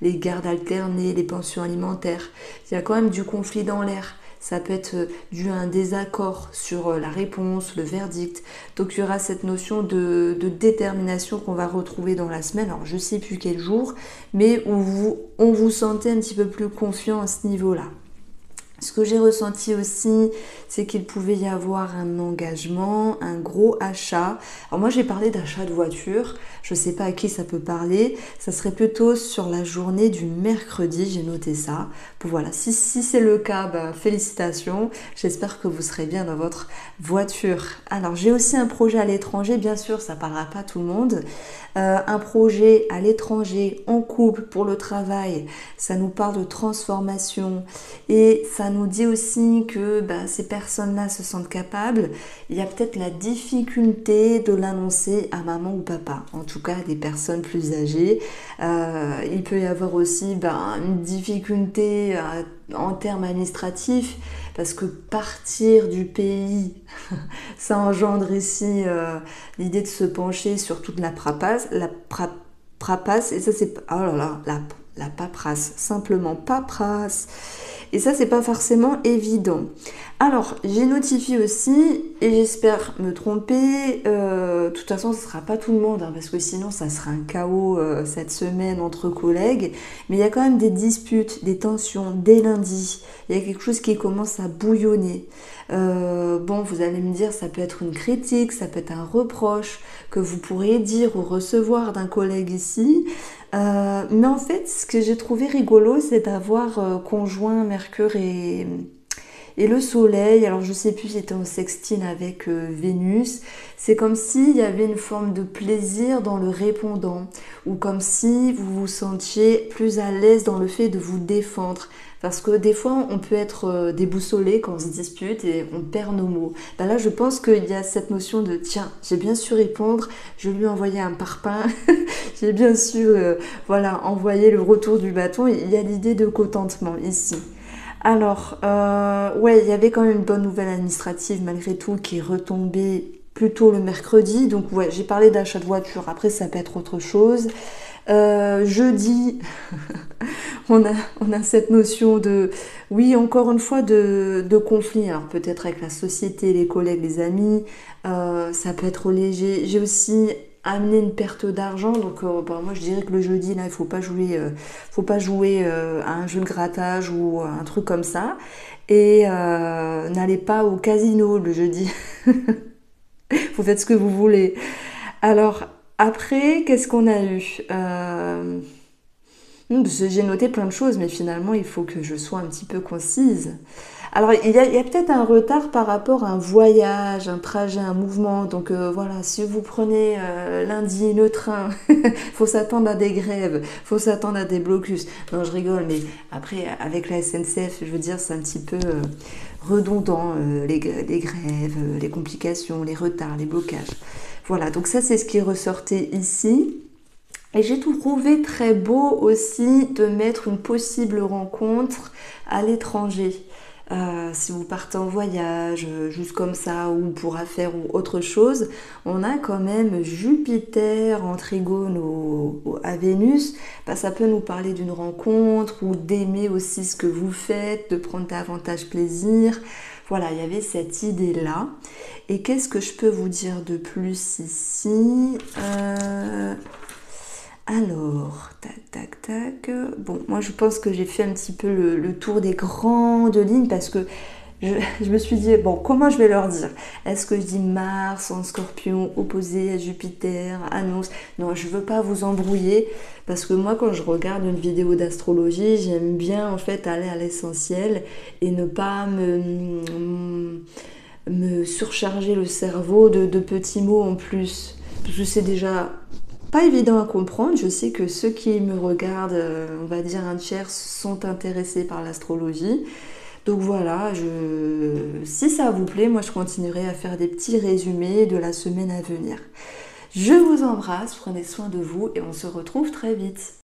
[SPEAKER 1] les gardes alternées, les pensions alimentaires. Il y a quand même du conflit dans l'air. Ça peut être dû à un désaccord sur la réponse, le verdict. Donc il y aura cette notion de détermination qu'on va retrouver dans la semaine. Alors je ne sais plus quel jour, mais où on vous sentait un petit peu plus confiant à ce niveau-là. Ce que j'ai ressenti aussi, c'est qu'il pouvait y avoir un engagement, un gros achat. Alors moi j'ai parlé d'achat de voiture, je ne sais pas à qui ça peut parler, ça serait plutôt sur la journée du mercredi, j'ai noté ça. Bon, voilà, si c'est le cas, ben, félicitations, j'espère que vous serez bien dans votre voiture. Alors j'ai aussi un projet à l'étranger, bien sûr ça ne parlera pas à tout le monde. Un projet à l'étranger, en couple, pour le travail, ça nous parle de transformation et ça nous dit aussi que ces personnes-là se sentent capables. Il y a peut-être la difficulté de l'annoncer à maman ou papa, en tout cas des personnes plus âgées. Il peut y avoir aussi une difficulté en termes administratifs, parce que partir du pays, ça engendre ici l'idée de se pencher sur toute la paperasse, et ça c'est, oh là là, la paperasse, simplement paperasse. Et ça, c'est pas forcément évident. Alors, j'ai notifié aussi, et j'espère me tromper, de toute façon, ce ne sera pas tout le monde, hein, parce que sinon, ça sera un chaos cette semaine entre collègues. Mais il y a quand même des disputes, des tensions dès lundi. Il y a quelque chose qui commence à bouillonner. Bon, vous allez me dire, ça peut être une critique, ça peut être un reproche que vous pourriez dire ou recevoir d'un collègue ici. Mais en fait, ce que j'ai trouvé rigolo, c'est d'avoir conjoint Mercure et le Soleil. Alors, je sais plus, c'était en sextile avec Vénus. C'est comme s'il y avait une forme de plaisir dans le répondant, ou comme si vous vous sentiez plus à l'aise dans le fait de vous défendre. Parce que des fois, on peut être déboussolé quand on se dispute et on perd nos mots. Là, je pense qu'il y a cette notion de tiens, j'ai bien su répondre, je lui ai envoyé un parpaing, j'ai bien su envoyer le retour du bâton. Il y a l'idée de contentement ici. Alors, ouais, il y avait quand même une bonne nouvelle administrative malgré tout qui est retombée plutôt le mercredi. Donc, ouais, j'ai parlé d'achat de voiture. Après, ça peut être autre chose. Jeudi, on a cette notion de, oui, encore une fois, de conflit. Alors peut-être avec la société, les collègues, les amis, ça peut être léger. J'ai aussi amené une perte d'argent, donc moi je dirais que le jeudi, là, il faut pas jouer à un jeu de grattage ou un truc comme ça. Et n'allez pas au casino le jeudi. Vous faites ce que vous voulez. Alors, après, qu'est-ce qu'on a eu J'ai noté plein de choses, mais finalement, il faut que je sois un petit peu concise. Alors, il y a peut-être un retard par rapport à un voyage, un trajet, un mouvement. Donc voilà, si vous prenez lundi le train, faut s'attendre à des grèves, faut s'attendre à des blocus. Non, je rigole, mais après, avec la SNCF, je veux dire, c'est un petit peu redondant, les grèves, les complications, les retards, les blocages. Voilà, donc ça, c'est ce qui ressortait ici. Et j'ai trouvé très beau aussi de mettre une possible rencontre à l'étranger. Si vous partez en voyage, juste comme ça, ou pour affaires ou autre chose, on a quand même Jupiter en trigone à Vénus. Ça peut nous parler d'une rencontre ou d'aimer aussi ce que vous faites, de prendre davantage plaisir. Voilà, il y avait cette idée-là. Et qu'est-ce que je peux vous dire de plus ici Alors, tac. Bon, moi je pense que j'ai fait un petit peu le tour des grandes lignes parce que je me suis dit, bon, comment je vais leur dire? Est-ce que je dis Mars en Scorpion opposé à Jupiter, annonce? Non, je veux pas vous embrouiller parce que moi quand je regarde une vidéo d'astrologie, j'aime bien en fait aller à l'essentiel et ne pas me surcharger le cerveau de petits mots en plus. Parce que c'est déjà Pas évident à comprendre, je sais que ceux qui me regardent, on va dire un tiers, sont intéressés par l'astrologie. Donc voilà, si ça vous plaît, moi je continuerai à faire des petits résumés de la semaine à venir. Je vous embrasse, prenez soin de vous et on se retrouve très vite.